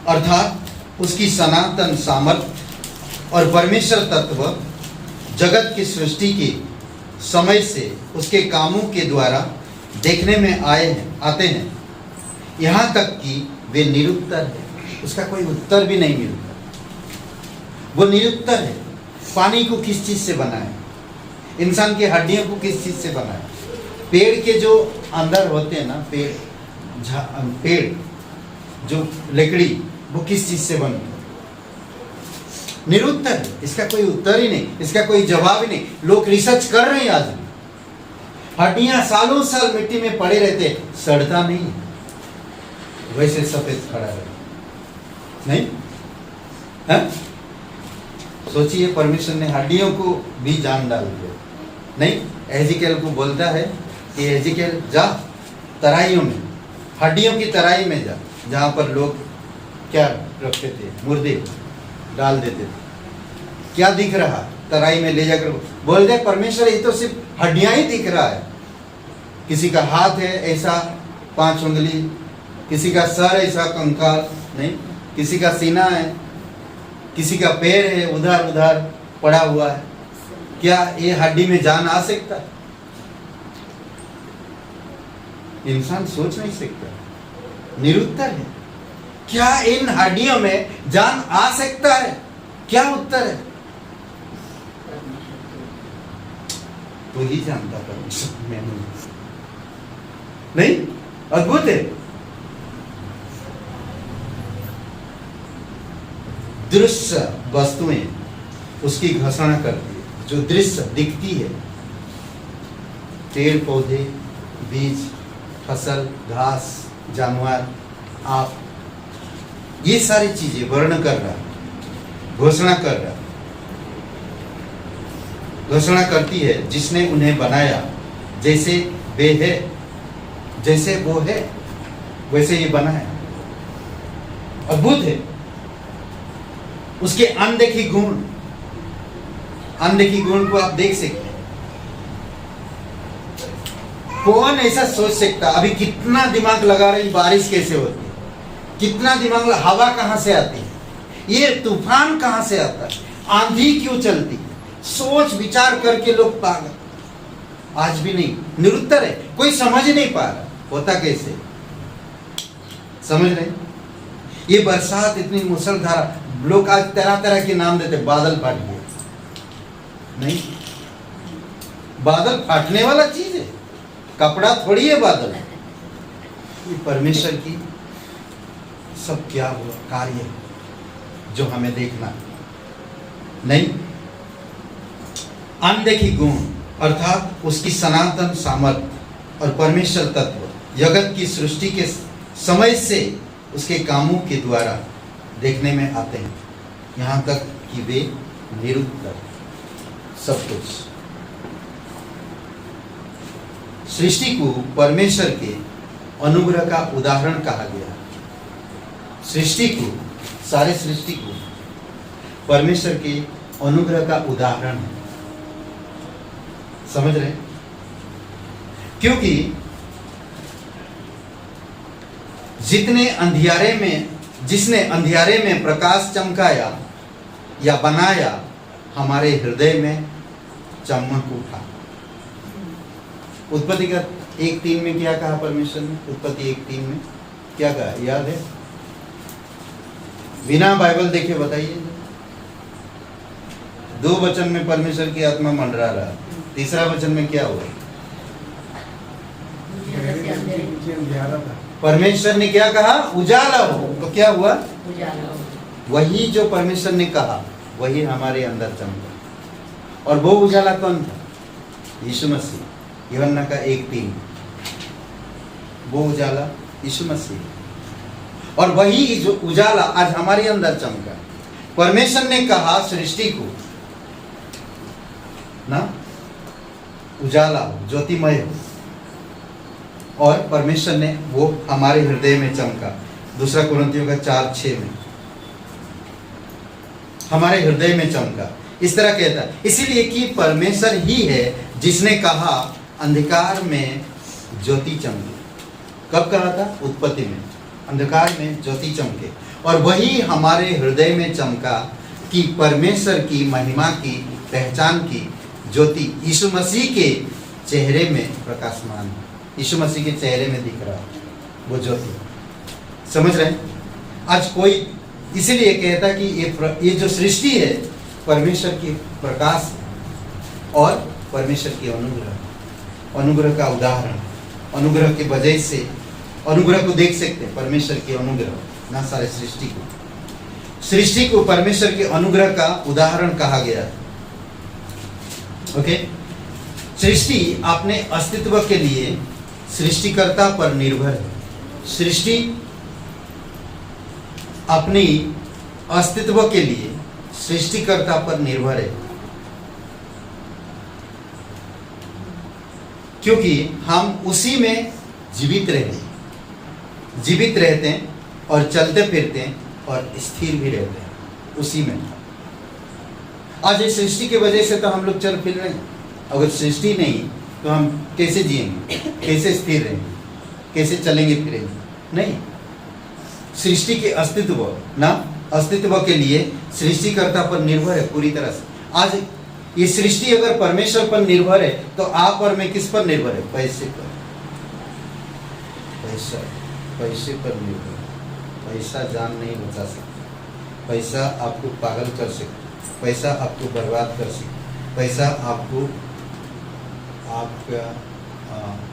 अर्थात उसकी सनातन सामर्थ्य और परमेश्वर तत्व जगत की सृष्टि के समय से उसके कामों के द्वारा देखने में आते हैं, यहाँ तक कि वे निरुत्तर है। उसका कोई उत्तर भी नहीं मिलता। वो निरुत्तर है। पानी को किस चीज से बनाया? इंसान की हड्डियों को किस चीज से बनाया? पेड़ के जो अंदर होते हैं ना, पेड़ जो लकड़ी, वो किस चीज से बनती है? निरुत्तर है। इसका कोई उत्तर ही नहीं, इसका कोई जवाब ही नहीं। लोग रिसर्च कर रहे हैं आज भी। हड्डियां सालों साल मिट्टी में पड़े रहते, सड़ता नहीं है, वैसे सफेद खड़ा रहे नहीं है? सोचिए, परमेश्वर ने हड्डियों को भी जान डाल दिया। नहीं, एजिकेल को बोलता है कि एजिकेल जा तराइयों में, हड्डियों की तराई में जा, जहां पर लोग क्या रखते थे, मुर्दे डाल देते थे। क्या दिख रहा? तराई में ले जाकर बोल दे परमेश्वर ये तो सिर्फ हड्डियां ही दिख रहा है। किसी का हाथ है ऐसा 5 उंगली, किसी का सर ऐसा कंकाल, नहीं, किसी का सीना है, किसी का पैर है उधर उधर पड़ा हुआ है। क्या ये हड्डी में जान आ सकता है? इंसान सोच नहीं सकता, निरुत्तर है। क्या इन हड्डियों में जान आ सकता है? क्या उत्तर है? तो ही जानता परमेश्वर, मैं नहीं। अद्भुत है। दृश्य वस्तुएं उसकी घोषणा करती है। जो दृश्य दिखती है, पेड़ पौधे, बीज, फसल, घास, जानवर, आप, ये सारी चीजें वर्ण कर रहा, घोषणा कर रहा, घोषणा करती है जिसने उन्हें बनाया। जैसे वे है, जैसे वो है, वैसे ये बना है। अद्भुत है। उसके अनदेखी गुण, अनदेखी गुण को आप देख सकते हैं। कौन ऐसा सोच सकता? अभी कितना दिमाग लगा रही, बारिश कैसे होती है, कितना दिमाग, हवा कहां से आती है, ये तूफान कहां से आता है, आंधी क्यों चलती है, सोच विचार करके लोग पागल। आज भी नहीं, निरुत्तर है। कोई समझ नहीं पा रहा होता कैसे। समझ रहे? ये बरसात इतनी मुसलधारा, लोग आज तरह तरह के नाम देते, बादल फाट गए। नहीं, बादल फाटने वाला चीज है, कपड़ा थोड़ी है बादल। ये परमेश्वर की सब क्या हुआ कार्य है जो हमें देखना नहीं। अनदेखी गुण अर्थात उसकी सनातन सामर्थ्य और परमेश्वर तत्व जगत की सृष्टि के समय से उसके कामों के द्वारा देखने में आते हैं, यहाँ तक कि वे निरुत्तर सब कुछ। सृष्टि को परमेश्वर के अनुग्रह का उदाहरण कहा गया। सृष्टि को, सारे सृष्टि को परमेश्वर के अनुग्रह का उदाहरण है। समझ रहे? क्योंकि जितने अंधियारे में जिसने अंधियारे में प्रकाश चमकाया या बनाया, हमारे हृदय में चमक उठा। उत्पत्ति का 1:3 में क्या कहा परमेश्वर ने? उत्पत्ति 1:3 में क्या कहा, याद है? बिना बाइबल देखे बताइए। 2 वचन में परमेश्वर की आत्मा मंडरा रहा, तीसरा वचन में क्या हुआ? गहरे जल के नीचे अंधियारा था। परमेश्वर ने क्या कहा? उजाला हो। तो क्या हुआ? वही जो परमेश्वर ने कहा वही हमारे अंदर चमका। और वो उजाला कौन था? यीशु मसीह। यूहन्ना का 1:3, वो उजाला यीशु मसीह। और वही जो उजाला आज हमारे अंदर चमका। परमेश्वर ने कहा सृष्टि को ना उजाला हो, ज्योतिमय हो, और परमेश्वर ने वो हमारे हृदय में चमका। 2 कुरिन्थियों का 4:6 में हमारे हृदय में चमका। इस तरह कहता है, इसीलिए कि परमेश्वर ही है जिसने कहा अंधकार में ज्योति चमके। कब कहा था? उत्पत्ति में, अंधकार में ज्योति चमके। और वही हमारे हृदय में चमका कि परमेश्वर की महिमा की पहचान की ज्योति यीशु मसीह के चेहरे में प्रकाशमान है। यीशु मसीह के चेहरे में दिख रहा वो ज्योति। समझ रहे हैं? आज कोई इसीलिए कहता कि ये जो सृष्टि है परमेश्वर की प्रकाश और परमेश्वर की अनुग्रह का उदाहरण। अनुग्रह की वजह से अनुग्रह को देख सकते हैं, परमेश्वर की अनुग्रह ना सारे सृष्टि को परमेश्वर के अनुग्रह का उदाहरण कहा गया। ओके, सृष्टि अपने अस्तित्व के लिए सृष्टिकर्ता पर निर्भर है। सृष्टि अपनी अस्तित्व के लिए सृष्टिकर्ता पर निर्भर है, क्योंकि हम उसी में जीवित रहते हैं और चलते फिरते हैं और स्थिर भी रहते हैं उसी में। आज इस सृष्टि की वजह से तो हम लोग चल फिर रहे हैं। अगर सृष्टि नहीं तो हम कैसे जिएंगे, कैसे स्थिर रहेंगे, कैसे चलेंगे फिरेंगे? नहीं, सृष्टि के अस्तित्व के लिए सृष्टिकर्ता पर निर्भर है पूरी तरह से। आज ये सृष्टि अगर परमेश्वर पर निर्भर है तो आप और मैं किस पर निर्भर है? पैसे पर। पैसे पर निर्भर है। पैसा जान नहीं बचा सकता, पैसा आपको पागल कर सकता, पैसा आपको बर्बाद कर सकता, पैसा आपको आपका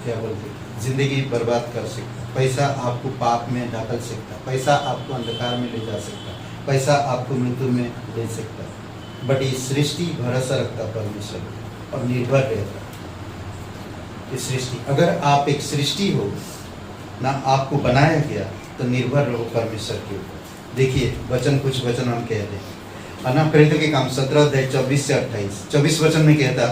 क्या बोलते जिंदगी बर्बाद कर सकता, पैसा आपको पाप में ढकेल सकता, पैसा आपको अंधकार में ले जा सकता, पैसा आपको मृत्यु में ले सकता। बट ये सृष्टि भरोसा रखता परमेश्वर और निर्भर रहता। ये सृष्टि, अगर आप एक सृष्टि हो ना, आपको बनाया गया तो निर्भर रहो परमेश्वर के ऊपर। देखिए कुछ वचन हम कहते हैं ना, प्रेरितों के काम 17 अध्याय 24 से 28। 24 वचन में कहता,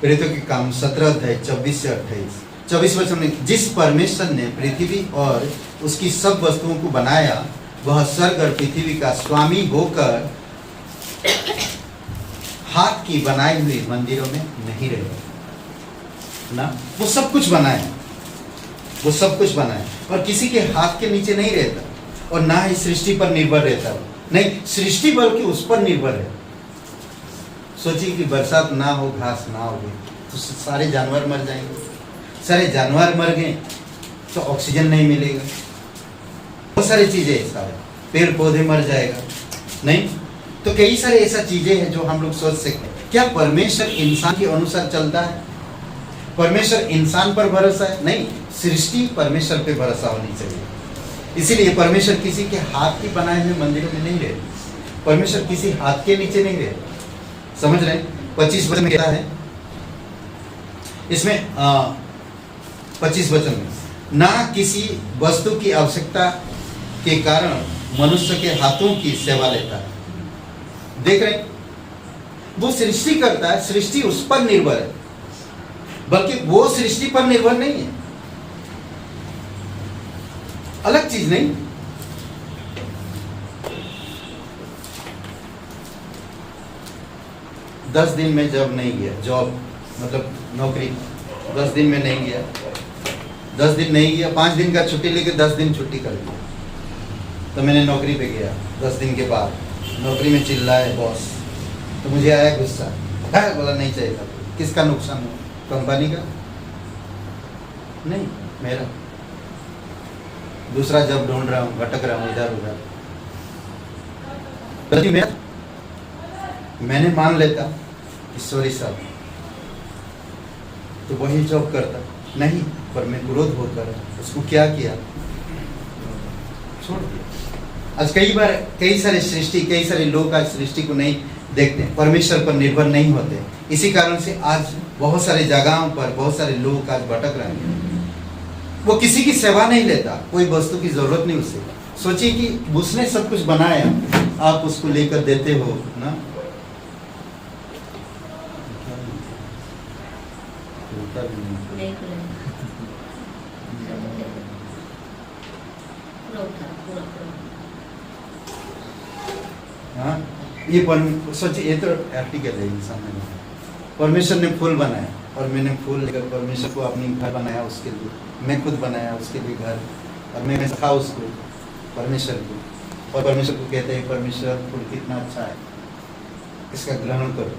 प्रेरितों के काम 17 अध्याय 24 से 28। 24 वचन में, जिस परमेश्वर ने पृथ्वी और उसकी सब वस्तुओं को बनाया, वह स्वर्ग और पृथ्वी का स्वामी होकर हाथ की बनाई हुई मंदिरों में नहीं रहता ना। वो सब कुछ बनाया, वो सब कुछ बनाया और किसी के हाथ के नीचे नहीं रहता, और ना ही सृष्टि पर निर्भर रहता। नहीं, सृष्टि बल्कि उस पर निर्भर है। सोचिए कि बरसात ना हो, घास ना हो तो सारे जानवर मर जाएंगे। सारे जानवर मर गए तो ऑक्सीजन नहीं मिलेगा, बहुत सारी चीजें ऐसा है, पेड़ पौधे मर जाएगा। नहीं तो कई सारे ऐसा चीजें हैं जो हम लोग सोच सकते हैं। क्या परमेश्वर इंसान के अनुसार चलता है? परमेश्वर इंसान पर भरोसा है? नहीं, सृष्टि परमेश्वर पे भरोसा होनी चाहिए। इसीलिए परमेश्वर किसी के हाथ की बनाए हुए मंदिरों में नहीं रहते, परमेश्वर किसी हाथ के नीचे नहीं रहते। समझ रहे हैं? 25 वचन में कहता है, इसमें 25 वचन में, ना किसी वस्तु की आवश्यकता के कारण मनुष्य के हाथों की सेवा लेता है। देख रहे हैं? वो सृष्टि करता है, सृष्टि उस पर निर्भर है, बल्कि वो सृष्टि पर निर्भर नहीं है, अलग चीज नहीं। दस दिन में जब नहीं गया, जॉब मतलब नौकरी 10 दिन में नहीं गया, 10 दिन नहीं गया, 5 दिन का छुट्टी लेके 10 दिन छुट्टी कर दिया। तो मैंने नौकरी पे गया 10 दिन के बाद, नौकरी में चिल्लाए बॉस, तो मुझे आया गुस्सा, है बोला नहीं चाहिए था। किसका नुकसान हुआ? कंपनी का नहीं, मेरा। दूसरा जब ढूंढ रहा हूँ, भटक रहा हूँ इधर उधर, गलती मेरा। मैंने मान लेता कि सॉरी साहब, तो वही जॉब करता नहीं, पर मैं क्रोध होकर उसको क्या किया, छोड़ दिया। आज कई बार कई सारे लोग आज सृष्टि को नहीं देखते, परमेश्वर पर निर्भर नहीं होते। इसी कारण से आज बहुत सारे जगहों पर बहुत सारे लोग आज भटक रहे हैं। वो किसी की सेवा नहीं लेता, कोई वस्तु की जरूरत नहीं उसे। सोचिए कि उसने सब कुछ बनाया, आप उसको लेकर देते हो ना। नहीं खुला पूरा हाँ, ये सोचिए, ये तो आर्टिकल है इंसान ने। परमेश्वर ने फूल बनाया और मैंने फूल लेकर परमेश्वर को अपनी घर बनाया, उसके लिए मैं खुद बनाया उसके लिए घर, और मैं सिखा उसको परमेश्वर को, और परमेश्वर को कहते हैं परमेश्वर फूल कितना अच्छा है, इसका ग्रहण करो।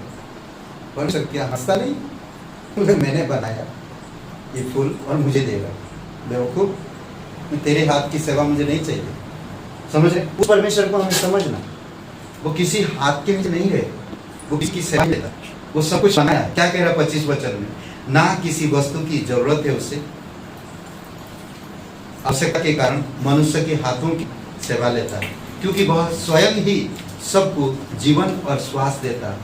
परमेश्वर क्या हंसता नहीं? मैंने बनाया ये फूल और मुझे देगा। बेवकूफ, तेरे हाथ की सेवा मुझे नहीं चाहिए। समझ रहे? उस परमेश्वर को हमें समझना, वो किसी हाथ के नीचे नहीं रहे, वो किसी सेवा लेता, वो सब कुछ बनाया। क्या कह रहा 25 वचन में? ना किसी वस्तु की जरूरत है उसे, आवश्यकता के कारण मनुष्य के हाथों की सेवा लेता है, क्योंकि वह स्वयं ही सबको जीवन और श्वास देता है,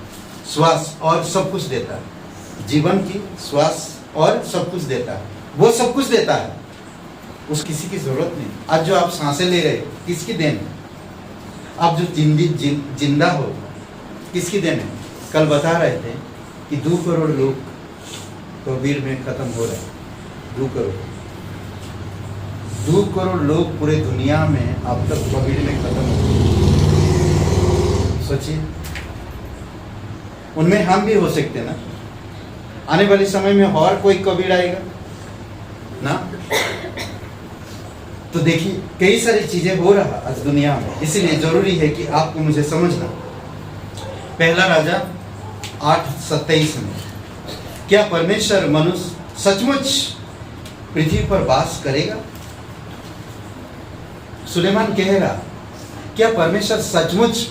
श्वास और सब कुछ देता है, जीवन की श्वास और सब कुछ देता है, वो सब कुछ देता है, उस किसी की जरूरत नहीं। आज जो आप सांसें ले रहे हो, किसकी देन है? आप जो जिंदा हो, किसकी देन है? कल बता रहे थे कि 2 करोड़ लोग कोविड में खत्म हो रहे हैं। 2 करोड़ लोग पूरे दुनिया में अब तक कोविड में खत्म हो गए। सोचिए, उनमें हम भी हो सकते ना। आने वाले समय में और कोई कोविड आएगा ना, तो देखिए कई सारी चीजें हो रहा आज दुनिया में। इसलिए जरूरी है कि आपको मुझे समझना। पहला राजा 8:27 में, क्या परमेश्वर मनुष्य सचमुच पृथ्वी पर वास करेगा? सुलेमान कह रहा, क्या परमेश्वर सचमुच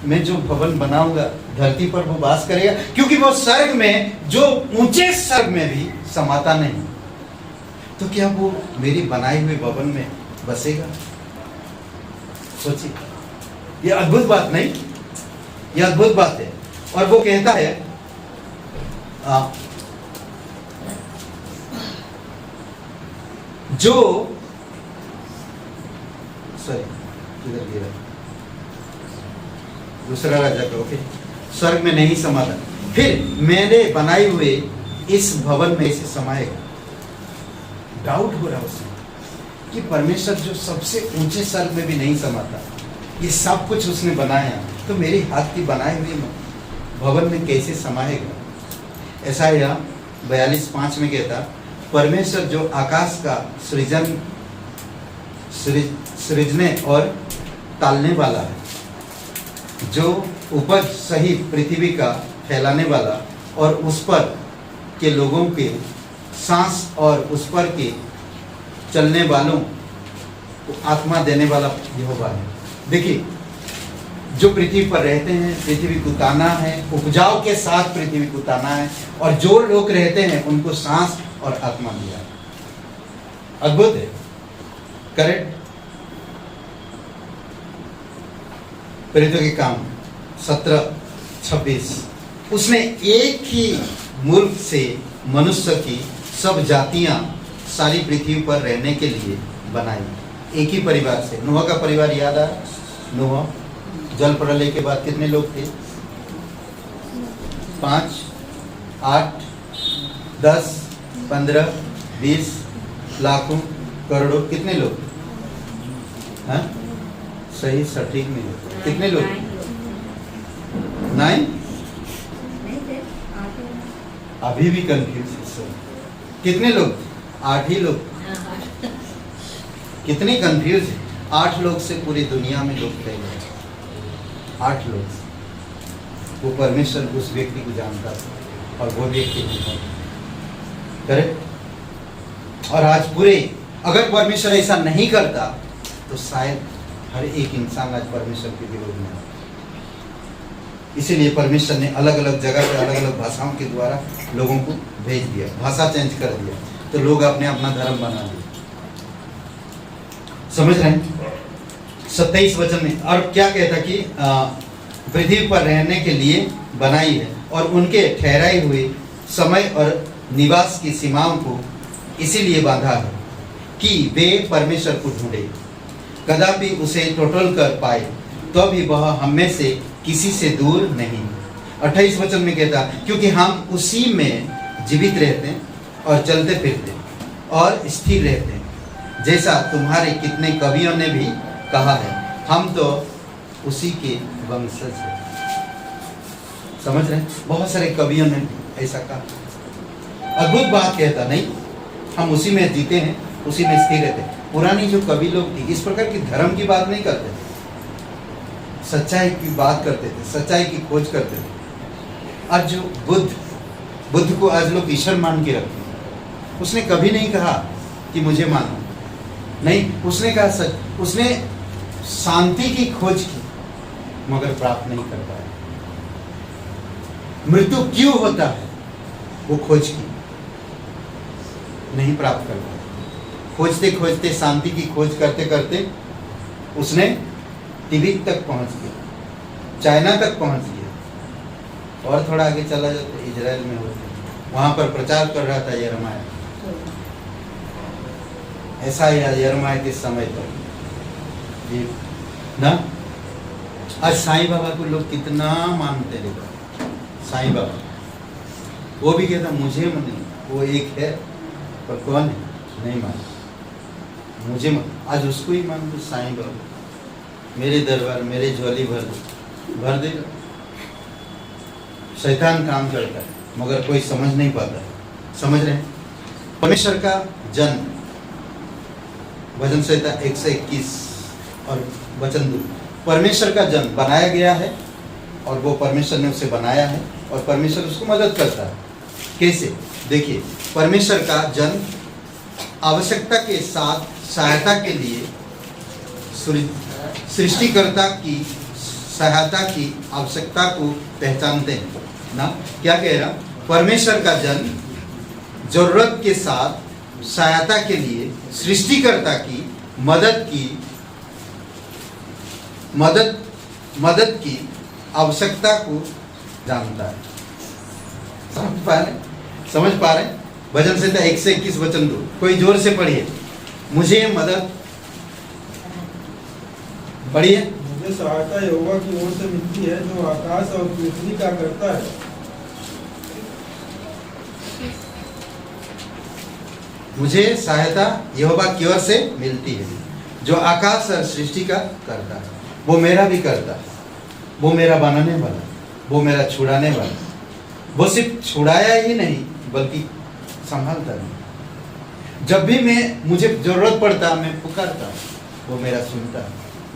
मैं जो भवन बनाऊंगा धरती पर वो वास करेगा? क्योंकि वो स्वर्ग में, जो ऊंचे स्वर्ग में भी समाता नहीं, तो क्या वो मेरी बनाई हुई भवन में बसेगा? सोचिए, ये अद्भुत बात नहीं, ये अद्भुत बात है। और वो कहता है जो किधर गिरा, दूसरा राजा का, ओके, स्वर्ग में नहीं समाता, फिर मेरे बनाए हुए इस भवन में इसे समाएगा। डाउट हो रहा उससे कि परमेश्वर जो सबसे ऊंचे स्वर्ग में भी नहीं समाता, ये सब कुछ उसने बनाया, तो मेरी हाथ की बनाई हुई भवन में कैसे समाएगा? यशायाह 42:5 में कहता, परमेश्वर जो आकाश का सृजने और तालने वाला है, जो उपज सहित पृथ्वी का फैलाने वाला, और उस पर के लोगों के सांस और उस पर के चलने वालों को आत्मा देने वाला यहोवा है। देखिए, जो पृथ्वी पर रहते हैं, पृथ्वी को ताना है, उपजाऊ के साथ पृथ्वी को ताना है, और जो लोग रहते हैं उनको सांस और आत्मा दिया। अद्भुत है, करेक्ट? प्रेरितों के काम 17:26, उसने एक ही मुल्क से मनुष्य की सब जातियां सारी पृथ्वी पर रहने के लिए बनाई। एक ही परिवार से। नोह का परिवार याद आया? नोह जल प्रलय के बाद कितने लोग थे? 5, 8, 10, 15, 20, लाखों, करोड़ों, कितने लोग? हाँ, सही सटीक नहीं होते। कितने लोग? 9? अभी भी कंफ्यूज है। कितने लोग? 8 ही लोग। कितने कंफ्यूज है। 8 लोग से पूरी दुनिया में लोग फैले हैं, 8 लोग से। वो परमेश्वर उस व्यक्ति को जानता था और वो व्यक्ति करेक्ट। और आज पूरे, अगर परमेश्वर ऐसा नहीं करता तो शायद हर एक इंसान आज परमेश्वर के विरोध में आता। इसीलिए परमेश्वर ने अलग अलग जगह पे अलग अलग भाषाओं के द्वारा लोगों को भेज दिया, भाषा चेंज कर दिया, तो लोग अपने अपना धर्म बना लिए। समझ रहे हैं? 27 वचन में और क्या कहता कि पृथ्वी पर रहने के लिए बनाई है और उनके ठहराए हुए समय और निवास की सीमाओं को इसीलिए बांधा है कि वे परमेश्वर को ढूंढे, कदापि उसे टोटल कर पाए, तो भी वह हम में से किसी से दूर नहीं। 28 वचन में कहता क्योंकि हम उसी में जीवित रहते हैं और चलते फिरते और स्थिर रहते हैं, जैसा तुम्हारे कितने कवियों ने भी कहा है, हम तो उसी के वंशज हैं। समझ रहे हैं? बहुत सारे कवियों ने ऐसा कहा। अद्भुत बात कहता नहीं, हम उसी में जीते हैं, उसी में स्थिर रहते हैं। पुरानी जो कवि लोग थे इस प्रकार की धर्म की बात नहीं करते थे, सच्चाई की बात करते थे, सच्चाई की खोज करते थे। आज जो बुद्ध को आज लोग ईश्वर मान के रखते हैं, उसने कभी नहीं कहा कि मुझे मानो, नहीं, उसने कहा सच, उसने शांति की खोज की मगर प्राप्त नहीं कर पाया। मृत्यु क्यों होता है वो खोज की, नहीं प्राप्त कर पाया। खोजते खोजते, शांति की खोज करते करते उसने तिब्बत तक पहुंच गया, चाइना तक पहुंच गया, और थोड़ा आगे चला जाता इजराइल में होते, वहां पर प्रचार कर रहा था यिर्मयाह। ऐसा ही यिर्मयाह के समय पर ये ना, आज साईं बाबा को लोग कितना मानते हैं। साईं बाबा, वो भी कहता मुझे नहीं, वो एक है पर कौन है नहीं मान, मुझे आज उसको ही मान दो। साईं बाबा मेरे दरबार, मेरे झोली भर देगा। शैतान काम करता है मगर कोई समझ नहीं पाता। समझ रहे हैं? परमेश्वर का जन्म, भजन संहिता 121 और वचन 2, परमेश्वर का जन्म बनाया गया है और वो परमेश्वर ने उसे बनाया है और परमेश्वर उसको मदद करता है। कैसे? देखिए, परमेश्वर का जन्म आवश्यकता के साथ सहायता के लिए, सृष्टिकर्ता की सहायता की आवश्यकता को पहचानते हैं ना। क्या कह रहा? परमेश्वर का जन्म जरूरत के साथ सहायता के लिए सृष्टिकर्ता की मदद की आवश्यकता को जानता है। समझ पा रहे? भजन संहिता 121 वचन 2, कोई जोर से पढ़िए, मुझे मदद, पढ़िए। मुझे सहायता यहोवा की ओर से मिलती है जो आकाश और पृथ्वी का करता है। मुझे सहायता यहोवा की ओर से मिलती है जो आकाश और सृष्टि का करता है। वो मेरा भी करता है, वो मेरा बनाने वाला, वो मेरा छुड़ाने वाला। वो सिर्फ छुड़ाया ही नहीं बल्कि संभालता भी। जब भी मुझे जरूरत पड़ता मैं पुकारता, वो मेरा सुनता,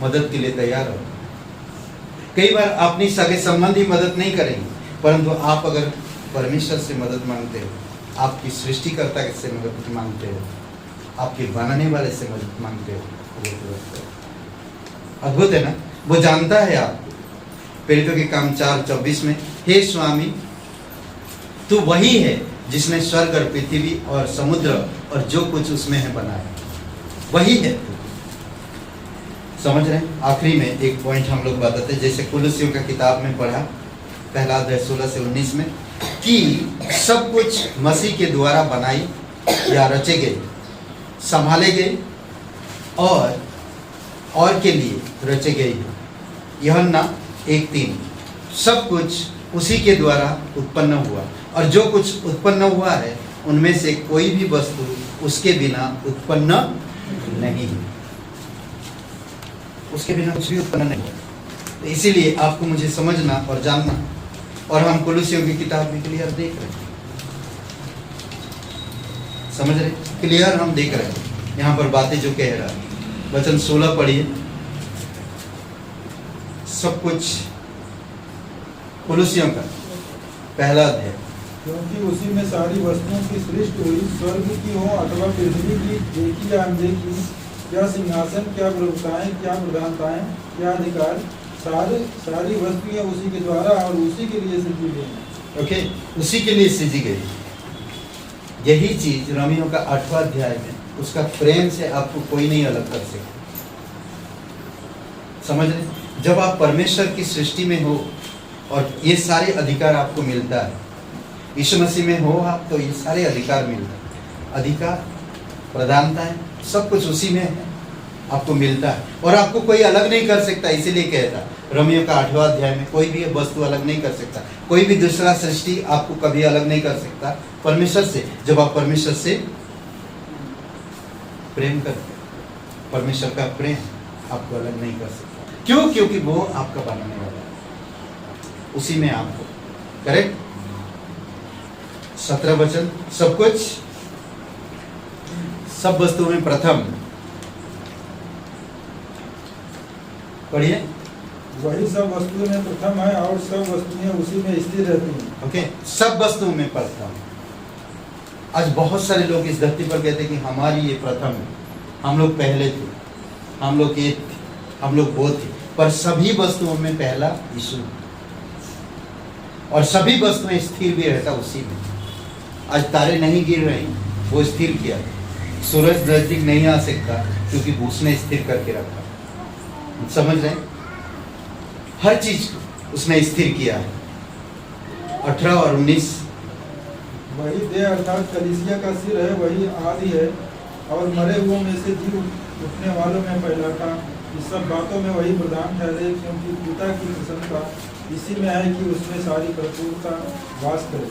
मदद के लिए तैयार हो। कई बार अपनी सगे संबंधी मदद नहीं करेंगे, परंतु आप अगर परमेश्वर से मदद मांगते हो, आपकी सृष्टिकर्ता से मदद मांगते हो, आपके बनाने वाले से मदद मांगते हो, अद्भुत है ना। वो जानता है आपको। प्रेरितों के काम 4:24 में, हे स्वामी, तू वही है जिसने स्वर्ग और पृथ्वी और समुद्र और जो कुछ उसमें है बनाया, वही है। समझ रहे हैं? आखिरी में एक पॉइंट हम लोग बताते हैं, जैसे कुलुस्सियों का किताब में पढ़ा, पहला अध्याय 16 से 19 में, कि सब कुछ मसीह के द्वारा बनाई या रचे गए, संभाले गए और के लिए रचे गए हैं। यूहन्ना 1:3, सब कुछ उसी के द्वारा उत्पन्न हुआ और जो कुछ उत्पन्न हुआ है उनमें से कोई भी वस्तु उसके बिना उत्पन्न नहीं है। उसके बिना कुछ भी उत्पन्न नहीं है। तो इसीलिए आपको मुझे समझना और जानना, और हम कुलुस्सियों की किताब में क्लियर देख रहे हैं। समझ रहे? क्लियर हम देख रहे हैं यहाँ पर बातें जो कह रहा है। वचन 16 पढ़िए। सब कुछ कुलुसियों का पहला अध्याय। क्योंकि उसी में सारी वस्तुओं की सृष्टि हुई, स्वर्ग की हो अथवा पृथ्वी की, देखी या अनदेखी, क्या सिंहासन, क्या प्रभुताएं, क्या प्रधानताएं, क्या अधिकार, सारी वस्तुएं उसी के द्वारा और उसी के लिए सृजी गई हैं। ओके, उसी के लिए सृजी गई। यही चीज रोमियो का 8वां अध्याय में, उसका प्रेम से आपको कोई नहीं अलग कर सकता। समझ रहे? जब आप परमेश्वर की सृष्टि में हो और ये सारे अधिकार आपको मिलता है, यीशु मसीह में हो आप, तो ये सारे अधिकार मिलता है। अधिकार, प्रधानताएं, सब कुछ उसी में है, आपको मिलता है और आपको कोई अलग नहीं कर सकता। इसीलिए कहता रोमियो का 8वां अध्याय में, कोई भी वस्तु अलग नहीं कर सकता, कोई भी दूसरा सृष्टि आपको कभी अलग नहीं कर सकता परमेश्वर से। जब आप परमेश्वर से प्रेम करते, परमेश्वर का प्रेम आपको अलग नहीं कर सकता। क्यों? क्योंकि वो आपका बनाने वाला है, उसी में आपको। करेक्ट? 17 वचन, सब कुछ, सब वस्तुओं में प्रथम। पढ़िए। वही सब वस्तुओं में प्रथम है और सब वस्तुएं उसी में स्थिर रहती हैं। ओके, सब वस्तुओं में प्रथम। आज बहुत सारे लोग इस धरती पर कहते हैं कि हमारी ये प्रथम है, हम लोग पहले थे, हम लोग एक थे, हम लोग वो थे, पर सभी वस्तुओं में पहला यीशु और सभी वस्तुएं स्थिर भी रहता उसी में। आज तारे नहीं गिर रहे, वो स्थिर किया। सूरज नजदीक नहीं आ सकता क्योंकि उसने स्थिर करके रखा। समझ रहे? हर चीज उसने स्थिर किया है। 18 और 19। वही देह अर्थात कलीसिया का सिर है, वही आदि है और मरे हुओं में से जी उठने वालों में पहला था। इस सब बातों में वही प्रधान ठहरे, क्योंकि पिता की प्रसन्नता इसी में है कि उसमें सारी परिपूर्णता वास करे।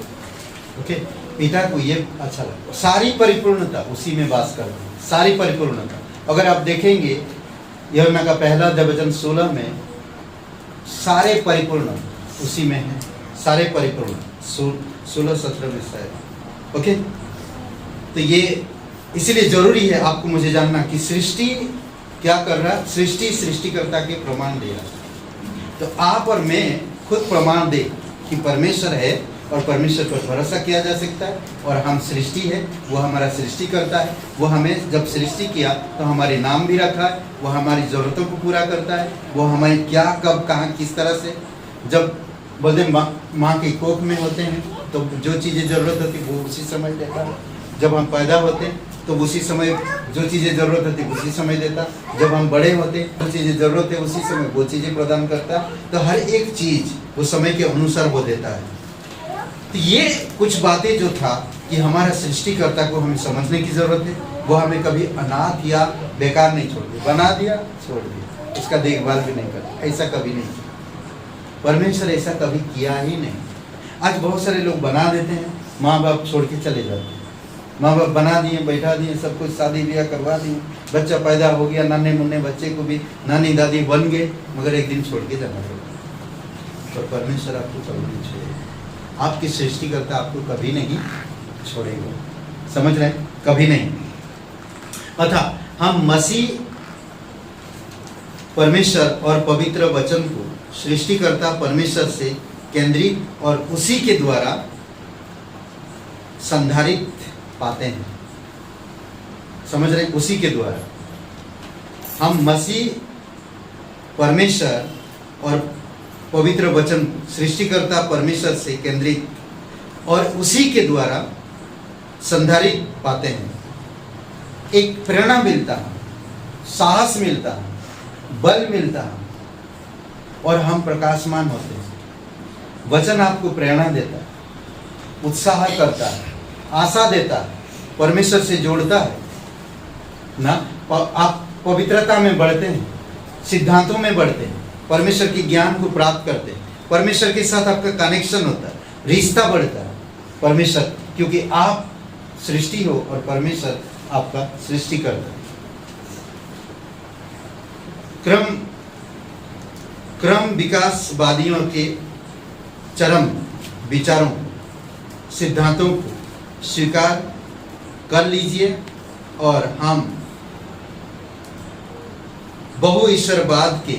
ओके, पिता को ये अच्छा लगता, सारी परिपूर्णता उसी में वास करती है, सारी परिपूर्णता। अगर आप देखेंगे यूहन्ना का पहला अध्याय वचन 16 में, सारे परिपूर्ण उसी में है, सारे परिपूर्ण 16-17 में शायद। ओके, तो ये इसलिए जरूरी है आपको मुझे जानना कि सृष्टि क्या कर रहा है। सृष्टि सृष्टिकर्ता के प्रमाण दे रहा है। तो आप और मैं खुद प्रमाण दे कि परमेश्वर है और परमेश्वर पर भरोसा किया जा सकता है, और हम सृष्टि है, वो हमारा सृष्टि करता है। वो हमें जब सृष्टि किया तो हमारे नाम भी रखा है, वो हमारी ज़रूरतों को पूरा करता है। वो हमें क्या, कब, कहाँ, किस तरह से, जब बोलते माँ के कोख में होते हैं तो जो चीज़ें ज़रूरत होती वो उसी समय देता है। जब हम पैदा होते तो उसी समय जो चीज़ें ज़रूरत होती उसी समय देता। जब हम बड़े होते जो चीज़ें ज़रूरत है उसी समय वो चीज़ें प्रदान करता। तो हर एक चीज़ वो समय के अनुसार वो देता है। तो ये कुछ बातें जो था कि हमारा सृष्टिकर्ता को हमें समझने की ज़रूरत है। वो हमें कभी अनाथ या बेकार नहीं छोड़ दिया, बना दिया, छोड़ दिया, उसका देखभाल भी नहीं करता, ऐसा कभी नहीं किया। परमेश्वर ऐसा कभी किया ही नहीं। आज बहुत सारे लोग बना देते हैं, माँ बाप छोड़ के चले जाते हैं। माँ बाप बना दिए, बैठा दिए, सब कुछ शादी ब्याह करवा दिए, बच्चा पैदा हो गया, नन्हे मुन्ने बच्चे को भी नानी दादी बन गए, मगर एक दिन छोड़ के जाना पड़ेगा। और परमेश्वर आपको कभी नहीं छोड़ेगा, आपकी सृष्टिकर्ता आपको कभी नहीं छोड़ेगा। समझ रहे हैं? कभी नहीं। अतः हम मसीह, परमेश्वर और पवित्र वचन को सृष्टिकर्ता परमेश्वर से केंद्रित और उसी के द्वारा संधारित पाते हैं। समझ रहे हैं? उसी के द्वारा हम मसीह, परमेश्वर और पवित्र वचन सृष्टिकर्ता परमेश्वर से केंद्रित और उसी के द्वारा संधारित पाते हैं। एक प्रेरणा मिलता है, साहस मिलता है, बल मिलता है और हम प्रकाशमान होते हैं। वचन आपको प्रेरणा देता है, उत्साह करता है, आशा देता है, परमेश्वर से जोड़ता है ना। आप पवित्रता में बढ़ते हैं, सिद्धांतों में बढ़ते हैं, परमेश्वर के ज्ञान को प्राप्त करते हैं, परमेश्वर के साथ आपका कनेक्शन होता है, रिश्ता बढ़ता है परमेश्वर, क्योंकि आप सृष्टि हो और परमेश्वर आपका सृष्टि करता है। क्रम विकासवादियों के चरम विचारों, सिद्धांतों को स्वीकार कर लीजिए और हम बहु ईश्वरवाद के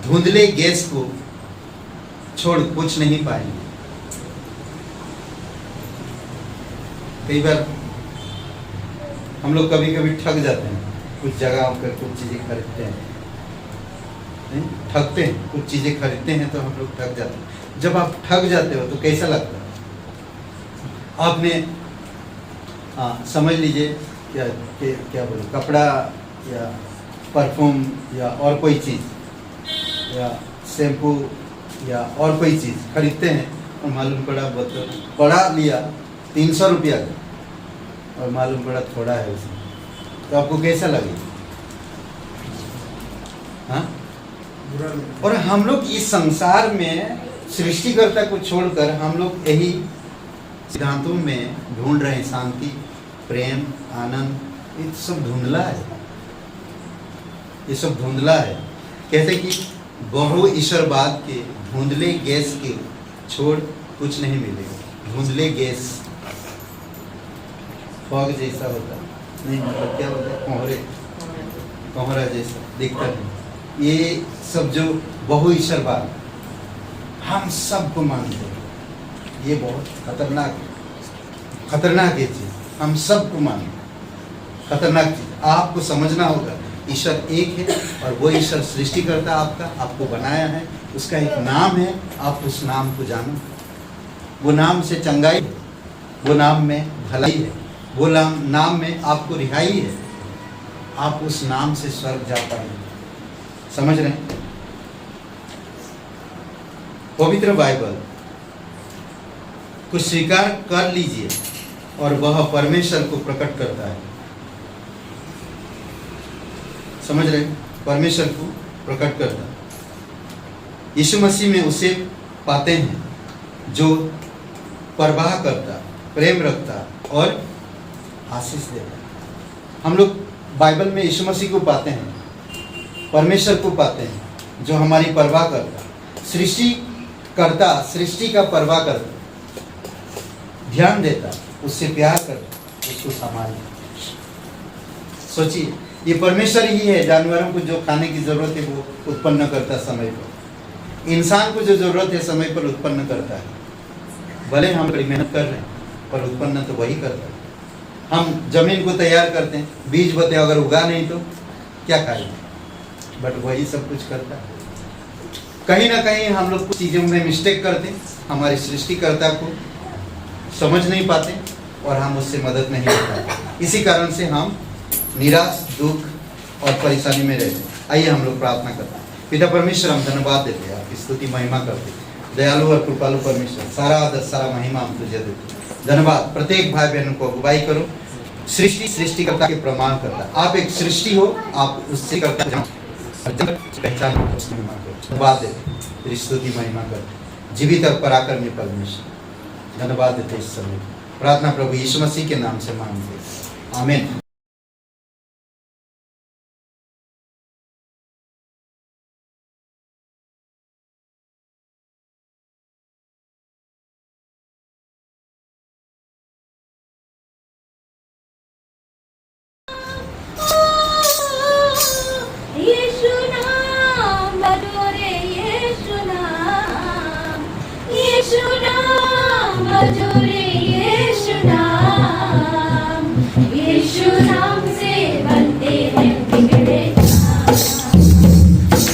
धुंधले गैस को छोड़ कुछ नहीं पाएंगे। कई बार हम लोग कभी कभी ठग जाते हैं, कुछ जगह पर कुछ चीज़ें खरीदते हैं, नहीं ठगते हैं, कुछ चीज़ें खरीदते हैं तो हम लोग ठग जाते हैं। जब आप ठग जाते हो तो कैसा लगता है? आपने समझ लीजिए क्या बोलूं, कपड़ा या परफ्यूम या और कोई चीज़ या शैम्पू या और कोई चीज़ खरीदते हैं और मालूम पड़ा बड़ा लिया 300 रुपया का और मालूम पड़ा थोड़ा है उसमें, तो आपको कैसा लगेगा? हाँ? और हम लोग इस संसार में सृष्टिकर्ता को छोड़कर हम लोग यही सिद्धांतों में ढूंढ रहे हैं, शांति, प्रेम, आनंद, ये सब धुंधला है, ये सब धुंधला है। कहते कि बहु ईश्वरवाद के धुंधले गैस के छोड़ कुछ नहीं मिलेगा। धुंधले गैस फॉग जैसा होता नहीं, मतलब क्या होता है, कोहरा जैसा दिखता है। ये सब जो बहु ईश्वरवाद हम सबको मानते हैं, ये बहुत खतरनाक है चीज, हम सबको मानते हैं, खतरनाक चीज। आपको समझना होगा ईश्वर एक है और वो ईश्वर सृष्टिकर्ता आपको बनाया है, उसका एक नाम है, आप उस नाम को जानो। वो नाम से चंगाई है, वो नाम में भलाई है, वो नाम में आपको रिहाई है, आप उस नाम से स्वर्ग जा पाएंगे। समझ रहे हैं? पवित्र बाइबल को स्वीकार कर लीजिए और वह परमेश्वर को प्रकट करता है। समझ रहे? परमेश्वर को प्रकट करता है। यीशु मसीह में उसे पाते हैं जो परवाह करता, प्रेम रखता और आशीष देता। हम लोग बाइबल में यीशु मसीह को पाते हैं, परमेश्वर को पाते हैं जो हमारी परवाह करता, सृष्टि करता, सृष्टि का परवाह करता, ध्यान देता, उससे प्यार करता, उसको संभालता। सोचिए, ये परमेश्वर ही है जानवरों को जो खाने की जरूरत है वो उत्पन्न करता समय पर, इंसान को जो जरूरत है समय पर उत्पन्न करता है। भले हम बड़ी मेहनत कर रहे हैं पर उत्पन्न तो वही करता है। हम जमीन को तैयार करते हैं, बीज बोते, अगर उगा नहीं तो क्या खाएंगे, बट वही सब कुछ करता है। कहीं ना कहीं हम लोग कुछ चीज़ों में मिस्टेक करते हैं, हमारे सृष्टिकर्ता को समझ नहीं पाते और हम उससे मदद नहीं ले पाते। इसी कारण से हम निराश, दुख और परेशानी में रहते हैं। आइए हम लोग प्रार्थना करते हैं। पिता परमेश्वर, हम धन्यवाद देते हैं, आपकी स्तुति महिमा करते हैं। दयालु और कृपालु परमेश्वर, सारा आदर, सारा महिमा हम तुझे देते हैं। धन्यवाद। प्रत्येक भाई बहनों को अगुवाई करो। सृष्टिकर्ता के प्रमाण करता, आप एक सृष्टि हो, आप उससे करता पहचान धन्यवाद देते, तेरी स्तुति महिमा करते, जीवित और पराक्रमी परमेश्वर, धन्यवाद देते इस समय। प्रार्थना प्रभु यीशु मसीह के नाम से मांगते, आमीन। यीशु नाम बजोरे, यीशु नाम, यीशु नाम बजोरे, यीशु नाम, यीशु नाम से बनते हैं बिगड़े काम,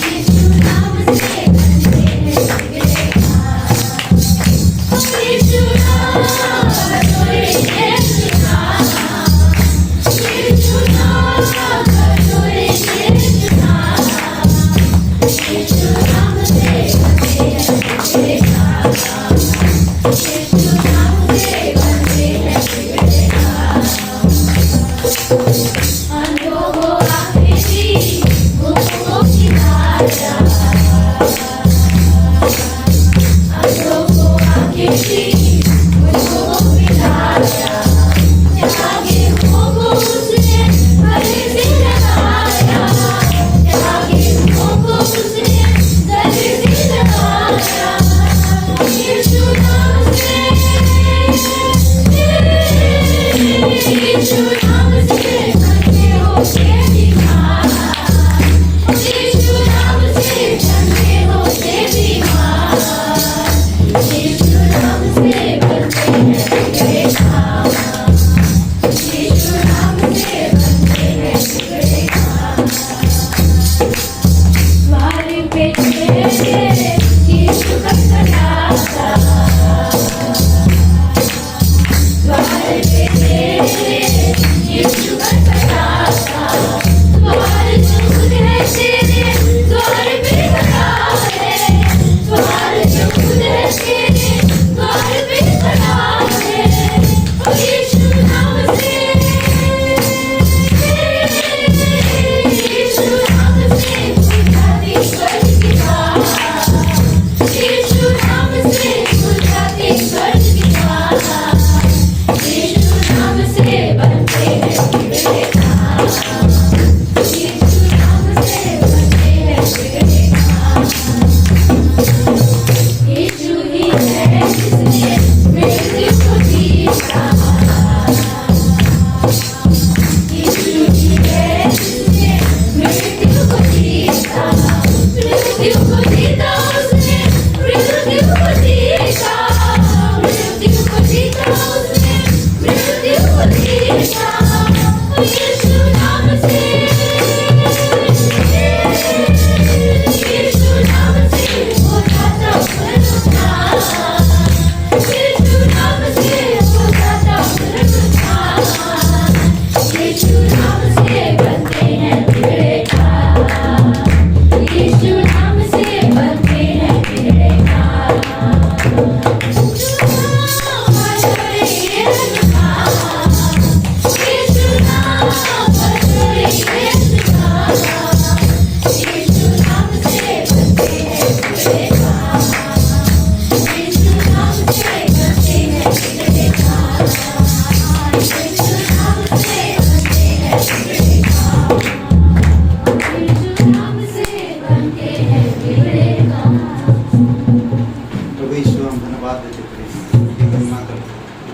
यीशु नाम से बनते हैं बिगड़े काम, यीशु नाम बजोरे, यीशु नाम, यीशु नाम बजोरे, यीशु नाम, यीशु नाम से बनते हैं बिगड़े काम, यीशु नाम से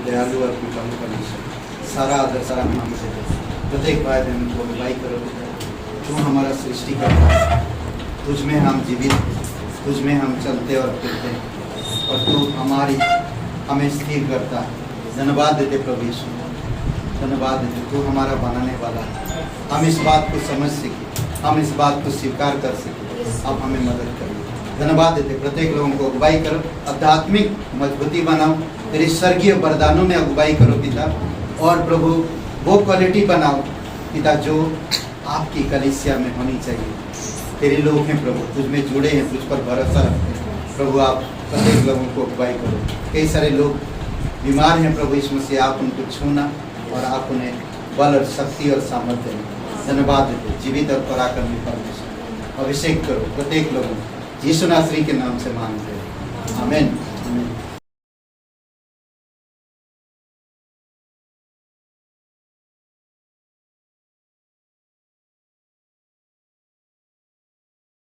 दयालु और कृपालु परमेश्वर, सारा आदर सारा नाम से दे। प्रत्येक भाई बहन को अगुवाई करो पिता। तू हमारा सृष्टि करता है, तुझ में हम जीवित, तुझ में हम चलते और फिरते हैं, और तू हमें स्थिर करता है। धन्यवाद देते प्रभु यीशु, धन्यवाद देते। तू हमारा बनाने वाला है। हम इस बात को समझ सके, हम इस बात को स्वीकार कर सके। अब हमें मदद करिए। धन्यवाद देते। प्रत्येक लोगों को अगुवाई करो, आध्यात्मिक मजबूती बनाओ, तेरे स्वर्गीय वरदानों में अगुवाई करो पिता। और प्रभु वो क्वालिटी बनाओ पिता जो आपकी कलीसिया में होनी चाहिए। तेरे लोग हैं प्रभु, तुझ में जुड़े हैं, तुझ पर भरोसा रखते हैं प्रभु। आप प्रत्येक लोगों को अगुवाई करो। कई सारे लोग बीमार हैं प्रभु यीशु मसीह, आप उनको छूना और आप उन्हें बल और शक्ति और सामर्थ्य दें। धन्यवाद देते। जीवित और पराक्रमी परमेश्वर, अभिषेक करो प्रत्येक लोगों को। यीशु नासरी के नाम से मांगते हैं, आमीन।